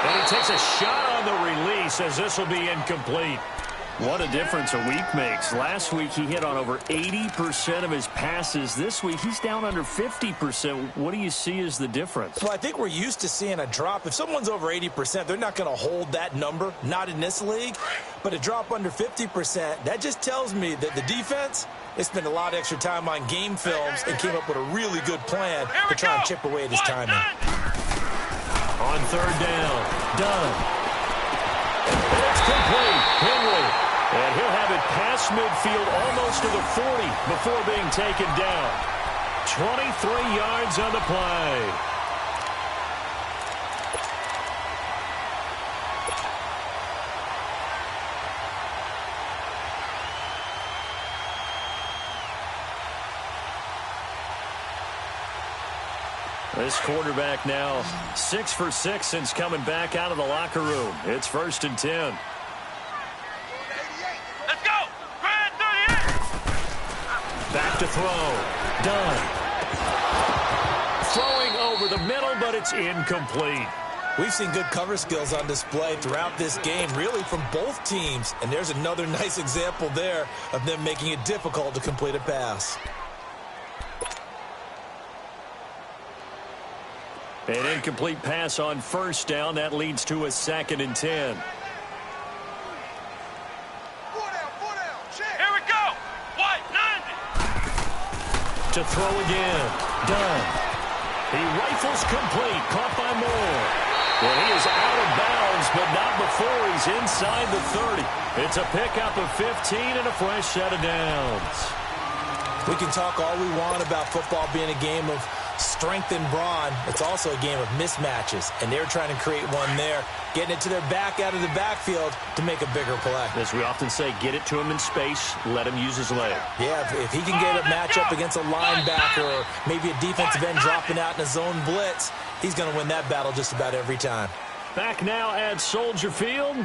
And he takes a shot on the release as this will be incomplete. What a difference a week makes. Last week he hit on over 80% of his passes. This week he's down under 50%. What do you see as the difference? Well, I think we're used to seeing a drop. If someone's over 80%, they're not going to hold that number, not in this league. But a drop under 50%, that just tells me that the defense, they spent a lot of extra time on game films and came up with a really good plan to try and chip away at his timing. On 3rd down, done. It's complete. Henry. And he'll have it past midfield almost to the 40 before being taken down. 23 yards on the play. This quarterback now 6 for 6 since coming back out of the locker room. It's 1st and 10. Let's go. Grand 38. Back to throw. Done. Throwing over the middle, but it's incomplete. We've seen good cover skills on display throughout this game, really from both teams. And there's another nice example there of them making it difficult to complete a pass. An incomplete pass on 1st down. That leads to a 2nd and 10. Here we go. What? 90. To throw again. Done. He rifles complete. Caught by Moore. And he is out of bounds, but not before he's inside the 30. It's a pickup of 15 and a fresh set of downs. We can talk all we want about football being a game of strength and brawn. It's also a game of mismatches, and they're trying to create one there, getting it to their back out of the backfield to make a bigger play. As we often say, get it to him in space, let him use his leg. Yeah, if he can get a matchup against a linebacker or maybe a defensive end dropping out in a zone blitz, he's going to win that battle just about every time. Back now at Soldier Field.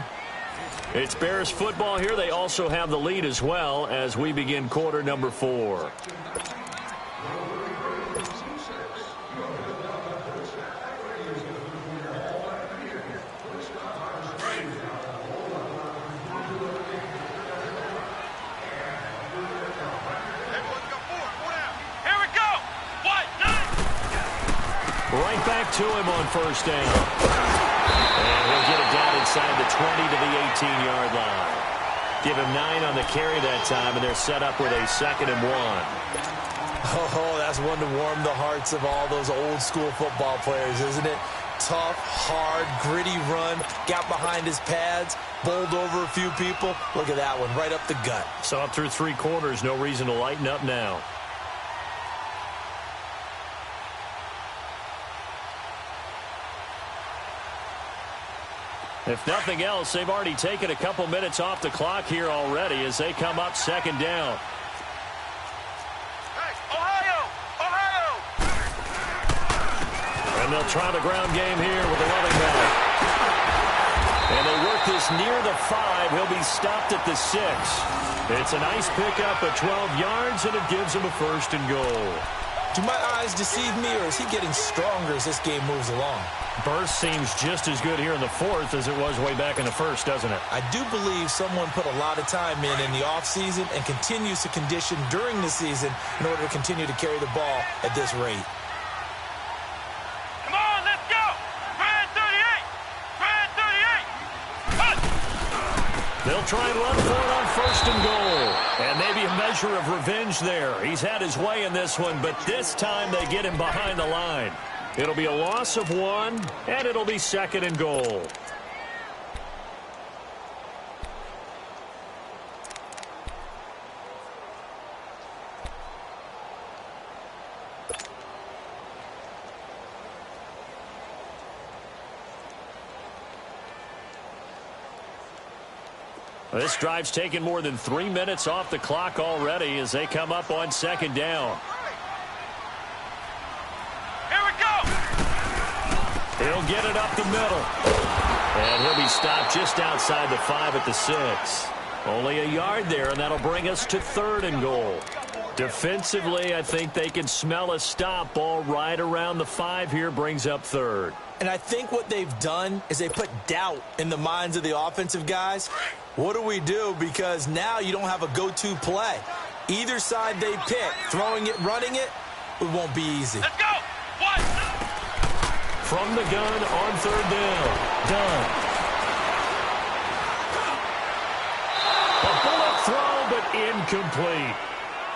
It's Bears football here. They also have the lead as well as we begin quarter number 4. Right back to him on 1st down. And he'll get it down inside the 20 to the 18-yard line. Give him 9 on the carry that time, and they're set up with a 2nd and 1. Oh, that's one to warm the hearts of all those old-school football players, isn't it? Tough, hard, gritty run, got behind his pads, bowled over a few people. Look at that one, right up the gut. So up through 3 quarters, no reason to lighten up now. If nothing else, they've already taken a couple minutes off the clock here already as they come up 2nd down. Hey, Ohio! Ohio! And they'll try the ground game here with the running back. And they work this near the 5. He'll be stopped at the 6. It's a nice pickup of 12 yards, and it gives him a 1st and goal. Do my eyes deceive me, or is he getting stronger as this game moves along? Burst seems just as good here in the 4th as it was way back in the 1st, doesn't it? I do believe someone put a lot of time in the offseason and continues to condition during the season in order to continue to carry the ball at this rate. Come on, let's go! Grand 38! Grand 38! They'll try and run for it on 1st and goal. And maybe a measure of revenge there. He's had his way in this one, but this time they get him behind the line. It'll be a loss of 1, and it'll be 2nd and goal. This drive's taken more than 3 minutes off the clock already as they come up on 2nd down. Here we go! He'll get it up the middle. And he'll be stopped just outside the 5 at the 6. Only a yard there, and that'll bring us to 3rd and goal. Defensively, I think they can smell a stop. Ball right around the 5 here brings up 3rd. And I think what they've done is they put doubt in the minds of the offensive guys. What do we do? Because now you don't have a go-to play. Either side they pick, throwing it, running it, it won't be easy. Let's go. One. From the gun on 3rd down. Done. A bullet throw, but incomplete.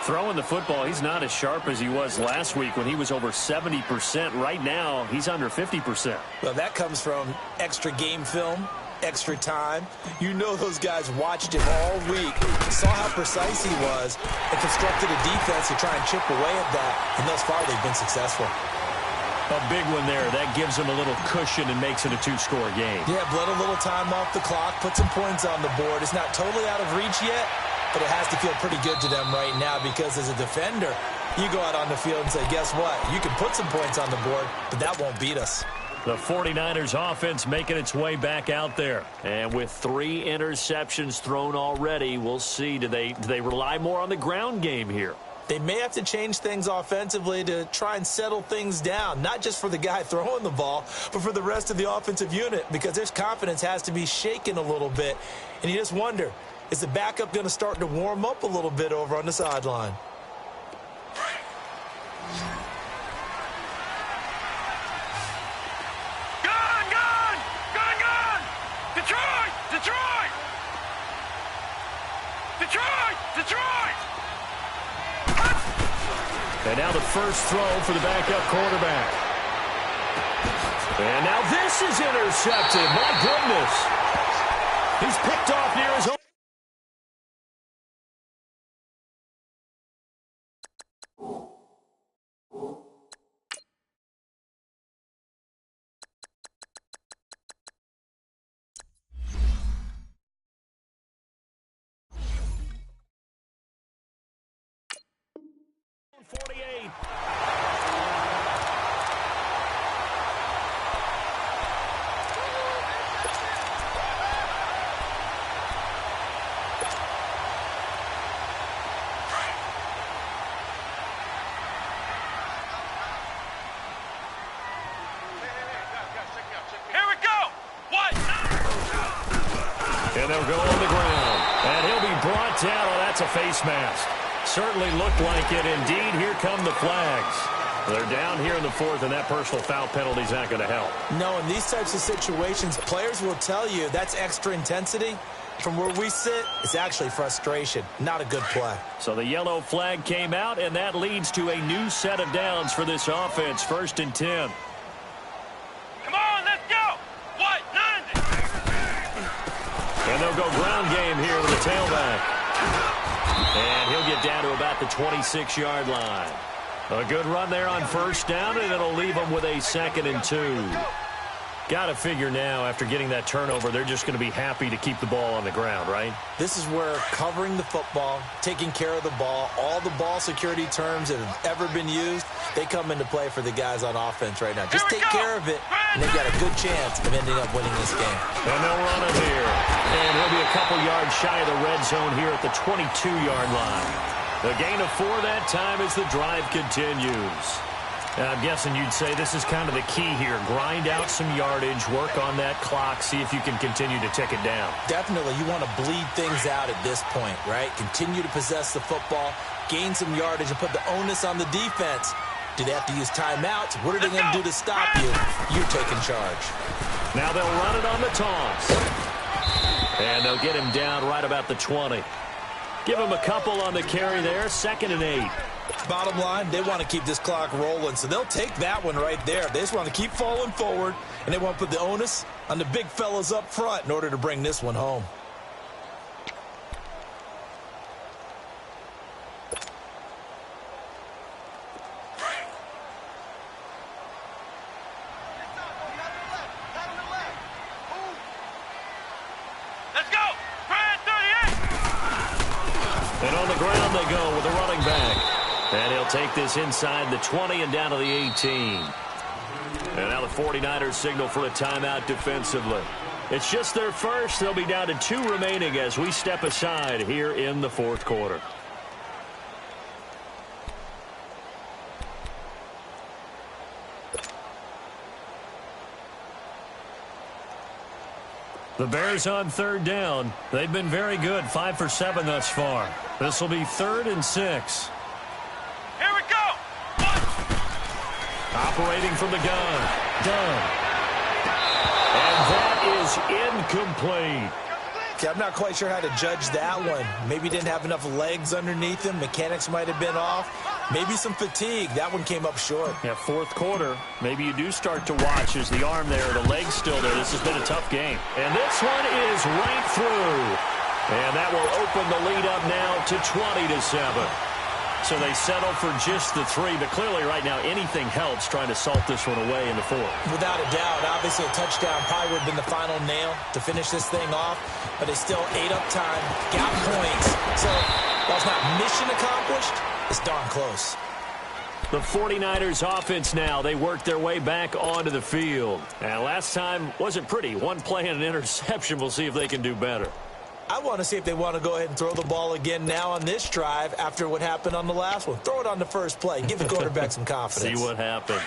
Throwing the football, he's not as sharp as he was last week when he was over 70%. Right now, he's under 50%. Well, that comes from extra game film, extra time. You know those guys watched him all week, saw how precise he was, and constructed a defense to try and chip away at that. And thus far, they've been successful. A big one there. That gives them a little cushion and makes it a 2-score game. Yeah, bled a little time off the clock, put some points on the board. It's not totally out of reach yet, but it has to feel pretty good to them right now because as a defender, you go out on the field and say, guess what? You can put some points on the board, but that won't beat us. The 49ers offense making its way back out there. And with 3 interceptions thrown already, we'll see. Do they rely more on the ground game here? They may have to change things offensively to try and settle things down, not just for the guy throwing the ball, but for the rest of the offensive unit, because their confidence has to be shaken a little bit. And you just wonder, is the backup going to start to warm up a little bit over on the sideline? Gun, gun, gun, gun. Detroit, Detroit. Detroit, Detroit. And now the first throw for the backup quarterback. And now this is intercepted. My goodness. He's picked off near his own. And they'll go on the ground. And he'll be brought down. Oh, that's a face mask. Certainly looked like it. Indeed, here come the flags. They're down here in the 4th, and that personal foul penalty is not going to help. No, in these types of situations, players will tell you that's extra intensity. From where we sit, it's actually frustration. Not a good play. So the yellow flag came out, and that leads to a new set of downs for this offense. 1st and 10. Come on, let's go. What? 90. And they'll go ground game here with the tailback. And he'll get down to about the 26-yard line. A good run there on 1st down, and it'll leave them with a 2nd and 2. Got to figure now, after getting that turnover, they're just going to be happy to keep the ball on the ground, right? This is where covering the football, taking care of the ball, all the ball security terms that have ever been used, they come into play for the guys on offense right now. Just take care of it, and they've got a good chance of ending up winning this game. And they'll run it here. And he'll be a couple yards shy of the red zone here at the 22-yard line. The gain of 4 that time as the drive continues. I'm guessing you'd say this is kind of the key here. Grind out some yardage, work on that clock, see if you can continue to tick it down. Definitely, you want to bleed things out at this point, right? Continue to possess the football, gain some yardage, and put the onus on the defense. Do they have to use timeouts? What are they going to do to stop you? You're taking charge. Now they'll run it on the toss. And they'll get him down right about the 20. Give him a couple on the carry there, 2nd and 8. Bottom line, they want to keep this clock rolling, so they'll take that one right there. They just want to keep falling forward, and they want to put the onus on the big fellas up front in order to bring this one home. Let's go. Brand 38. And on the ground they go with the running back. And he'll take this inside the 20 and down to the 18. And now the 49ers signal for a timeout defensively. It's just their first. They'll be down to 2 remaining as we step aside here in the fourth quarter. The Bears on third down. They've been very good, 5 for 7 thus far. This will be 3rd and 6. Here we go. Operating from the gun. Done. And that is incomplete. Okay, I'm not quite sure how to judge that one. Maybe didn't have enough legs underneath him. Mechanics might have been off. Maybe some fatigue. That one came up short. Yeah, fourth quarter. Maybe you do start to watch as the arm there, the leg's still there. This has been a tough game. And this one is right through. And that will open the lead up now to 20-7. So they settle for just the 3, but clearly right now anything helps trying to salt this one away in the 4th. Without a doubt, obviously a touchdown probably would have been the final nail to finish this thing off, but they still ate up time, got points. So while it's not mission accomplished, it's darn close. The 49ers offense now, they work their way back onto the field. And last time wasn't pretty. One play and an interception. We'll see if they can do better. I want to see if they want to go ahead and throw the ball again now on this drive after what happened on the last one. Throw it on the first play. Give the quarterback some confidence. See what happens.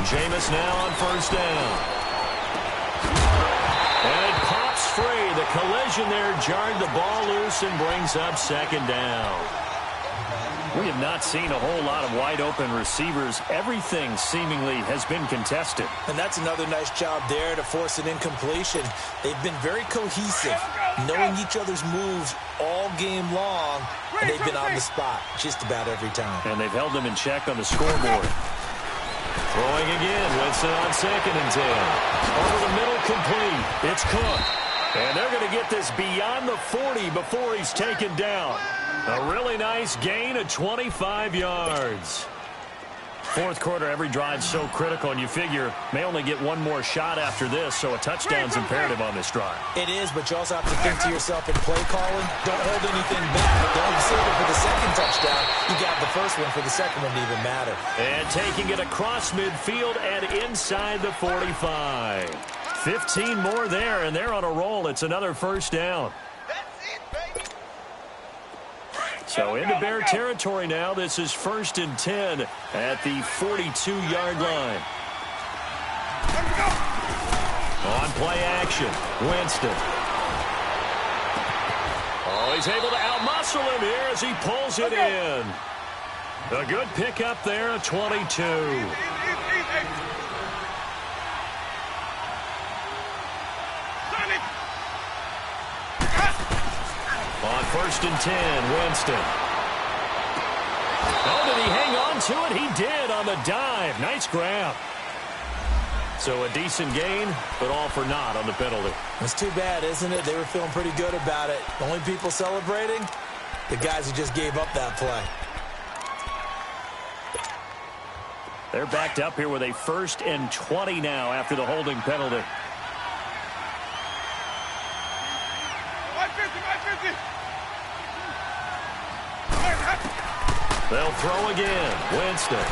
Jameis now on first down. And it pops free. The collision there jarred the ball loose and brings up 2nd down. We have not seen a whole lot of wide-open receivers. Everything seemingly has been contested. And that's another nice job there to force an incompletion. They've been very cohesive, knowing each other's moves all game long, and they've been on the spot just about every time. And they've held them in check on the scoreboard. Throwing again. Winston on 2nd and 10. Over the middle, complete. It's Cook. And they're going to get this beyond the 40 before he's taken down. A really nice gain of 25 yards. Fourth quarter, every drive's so critical, and you figure may only get one more shot after this, so a touchdown's imperative on this drive. It is, but you also have to think to yourself in play calling, don't hold anything back. Don't save it for the second touchdown. You got the first one for the second one to even matter. And taking it across midfield and inside the 45. 15 more there, and they're on a roll. It's another first down. So into Bear territory now. This is 1st and 10 at the 42-yard line. On play action, Winston. Oh, he's able to outmuscle him here as he pulls it in. A good pickup there at 22. On 1st and 10, Winston. Oh, did he hang on to it? He did on the dive. Nice grab. So a decent gain, but all for naught on the penalty. It's too bad, isn't it? They were feeling pretty good about it. The only people celebrating, the guys who just gave up that play. They're backed up here with a 1st and 20 now after the holding penalty. They'll throw again. Winston.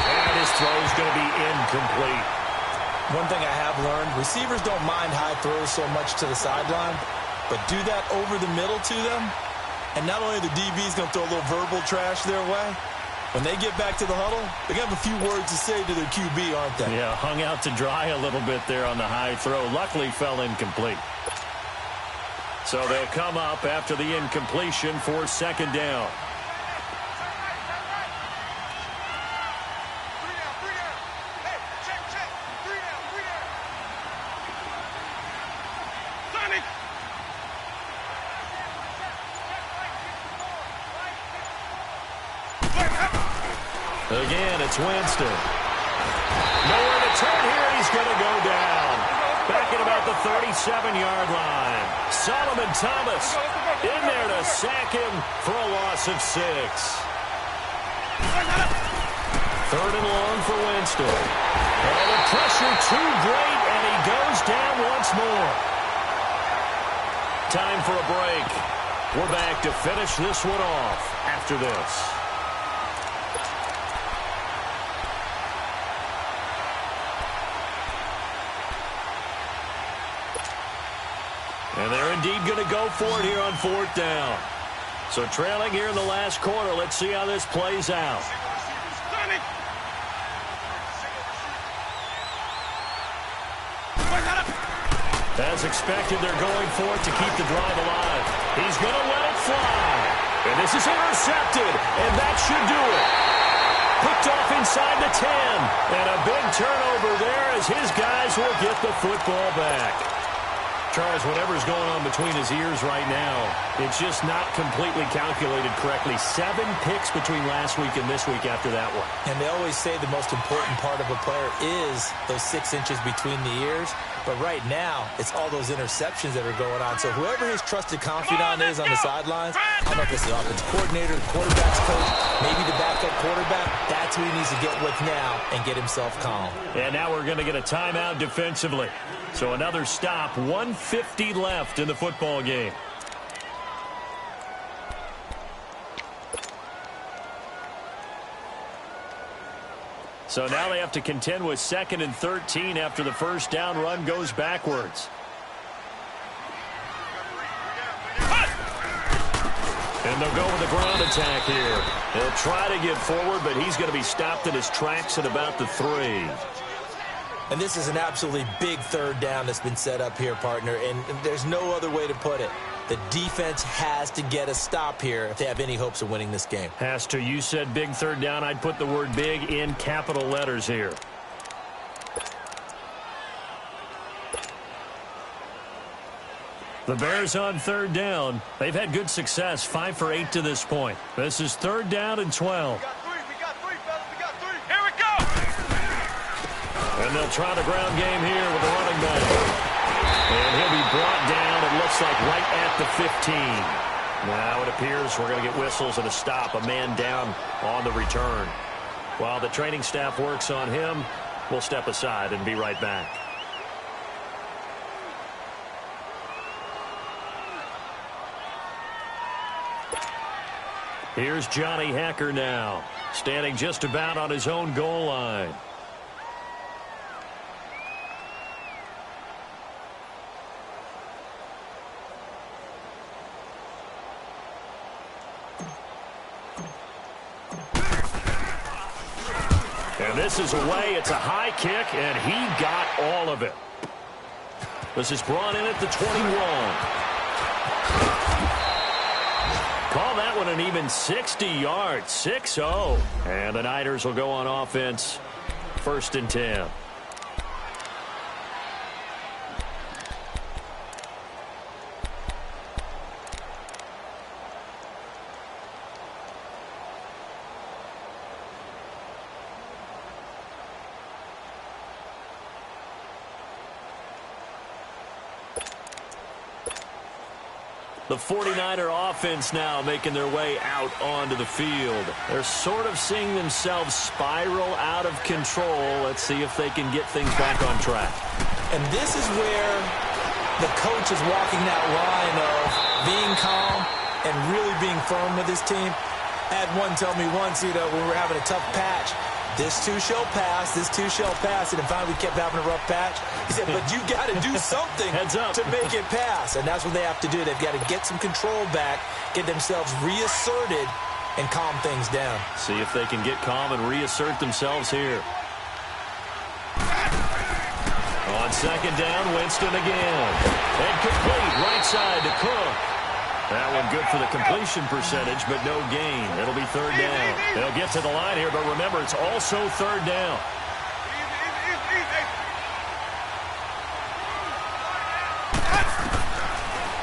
And his throw's going to be incomplete. One thing I have learned, receivers don't mind high throws so much to the sideline, but do that over the middle to them, and not only the DB's going to throw a little verbal trash their way, when they get back to the huddle, they're going to have a few words to say to their QB, aren't they? Yeah, hung out to dry a little bit there on the high throw. Luckily fell incomplete. So they'll come up after the incompletion for 2nd down. Again, it's Winston. Nowhere to turn here. He's going to go down. Back at about the 37-yard line. Solomon Thomas in there to sack him for a loss of 6. 3rd and long for Winston. Oh, the pressure too great, and he goes down once more. time for a break. We're back to finish this one off after this. And they're indeed going to go for it here on 4th down. So trailing here in the last quarter. Let's see how this plays out. As expected, they're going for it to keep the drive alive. He's going to let it fly. And this is intercepted, and that should do it. Picked off inside the 10. And a big turnover there as his guys will get the football back. Charles, whatever's going on between his ears right now, it's just not completely calculated correctly. 7 picks between last week and this week after that one. And they always say the most important part of a player is those 6 inches between the ears. But right now, it's all those interceptions that are going on. So whoever his trusted confidant is on the sidelines, I don't know if it's the offensive coordinator, the quarterback's coach, maybe the backup quarterback, that's who he needs to get with now and get himself calm. And now we're going to get a timeout defensively. So another stop, 1:50 left in the football game. So now they have to contend with 2nd and 13 after the first down run goes backwards. And they'll go with the ground attack here. He'll try to get forward, but he's going to be stopped in his tracks at about the 3. And this is an absolutely big 3rd down that's been set up here, partner, and there's no other way to put it. The defense has to get a stop here if they have any hopes of winning this game. Has to. You said big 3rd down. I'd put the word big in capital letters here. The Bears on 3rd down. They've had good success, 5 for 8 to this point. This is 3rd down and 12. And they'll try the ground game here with the running back. And he'll be brought down, it looks like, right at the 15. Now it appears we're going to get whistles and a stop. A man down on the return. While the training staff works on him, we'll step aside and be right back. Here's Johnny Hacker now, standing just about on his own goal line. And this is away. It's a high kick, and he got all of it. This is brought in at the 21. Call that one an even 60 yards, 6-0. And the Niners will go on offense, 1st and 10. The 49er offense now making their way out onto the field. They're sort of seeing themselves spiral out of control. Let's see if they can get things back on track. And this is where the coach is walking that line of being calm and really being firm with his team. I had one tell me once, when we were having a tough patch, this too shall pass, this too shall pass, and finally we kept having a rough patch. He said, but you got to do something to make it pass, and that's what they have to do. They've got to get some control back, get themselves reasserted, and calm things down. See if they can get calm and reassert themselves here. On 2nd down, Winston again. And complete, right side to Cook. That one good for the completion percentage, but no gain. It'll be 3rd down. They'll get to the line here, but remember, it's also 3rd down.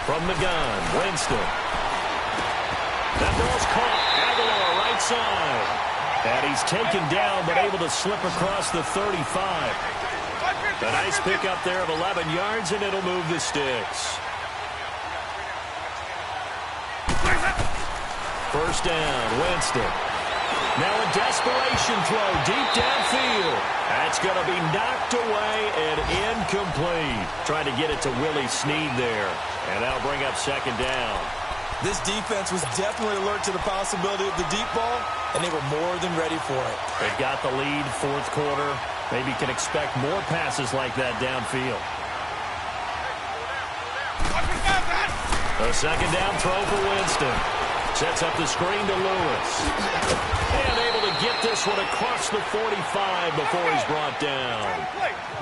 From the gun, Winston. That ball's caught. Aguilar, right side. And he's taken down, but able to slip across the 35. A nice pickup there of 11 yards, and it'll move the sticks. 1st down, Winston. Now a desperation throw deep downfield. That's going to be knocked away and incomplete. Trying to get it to Willie Snead there. And that'll bring up second down. This defense was definitely alert to the possibility of the deep ball, and they were more than ready for it. They've got the lead, fourth quarter. Maybe can expect more passes like that downfield. A second down throw for Winston. Sets up the screen to Lewis. And able to get this one across the 45 before he's brought down.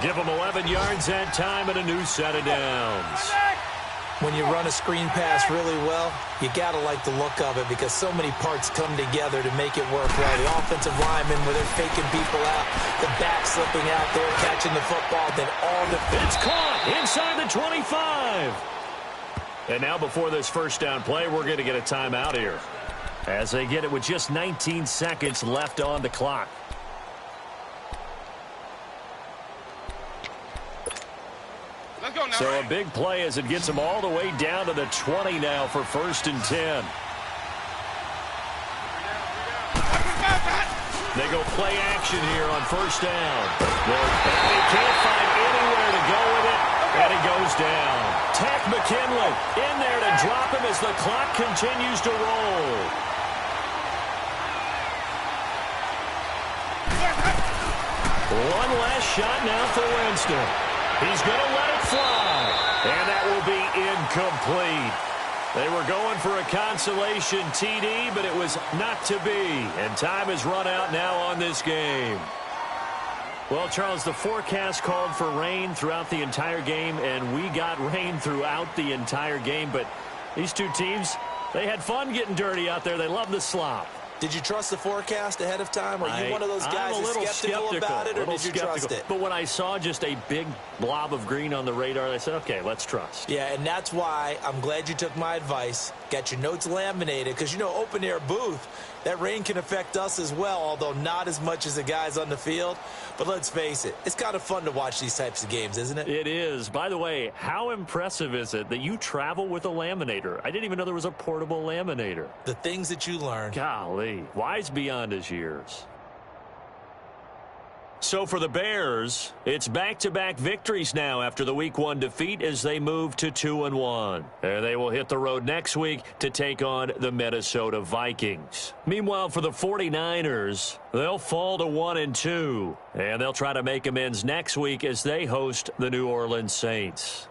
Give him 11 yards that time and a new set of downs. When you run a screen pass really well, you got to like the look of it because so many parts come together to make it work well. The offensive linemen, where they're faking people out, the back slipping out there, catching the football, then all the... It's caught inside the 25. And now before this first down play, we're going to get a timeout here as they get it with just 19 seconds left on the clock. So a big play as it gets them all the way down to the 20 now for 1st and 10. They go play action here on first down. They can't find anywhere to go with it, and it goes down. Tech McKinley in there to drop him as the clock continues to roll. One last shot now for Winston. He's going to let it fly, and that will be incomplete. They were going for a consolation TD, but it was not to be, and time has run out now on this game. Well, Charles, the forecast called for rain throughout the entire game, and we got rain throughout the entire game, but these two teams, they had fun getting dirty out there. They love the slop. Did you trust the forecast ahead of time? Are you one of those guys that's skeptical about it, or did you trust it? But when I saw just a big blob of green on the radar, I said, okay, let's trust. Yeah, and that's why I'm glad you took my advice. Got your notes laminated, because, you know, open-air booth, that rain can affect us as well, although not as much as the guys on the field. But let's face it, it's kind of fun to watch these types of games, isn't it? It is. By the way, how impressive is it that you travel with a laminator? I didn't even know there was a portable laminator. The things that you learn. Golly, wise beyond his years. So for the Bears, it's back-to-back victories now after the Week 1 defeat as they move to 2-1. And they will hit the road next week to take on the Minnesota Vikings. Meanwhile, for the 49ers, they'll fall to 1-2. And they'll try to make amends next week as they host the New Orleans Saints.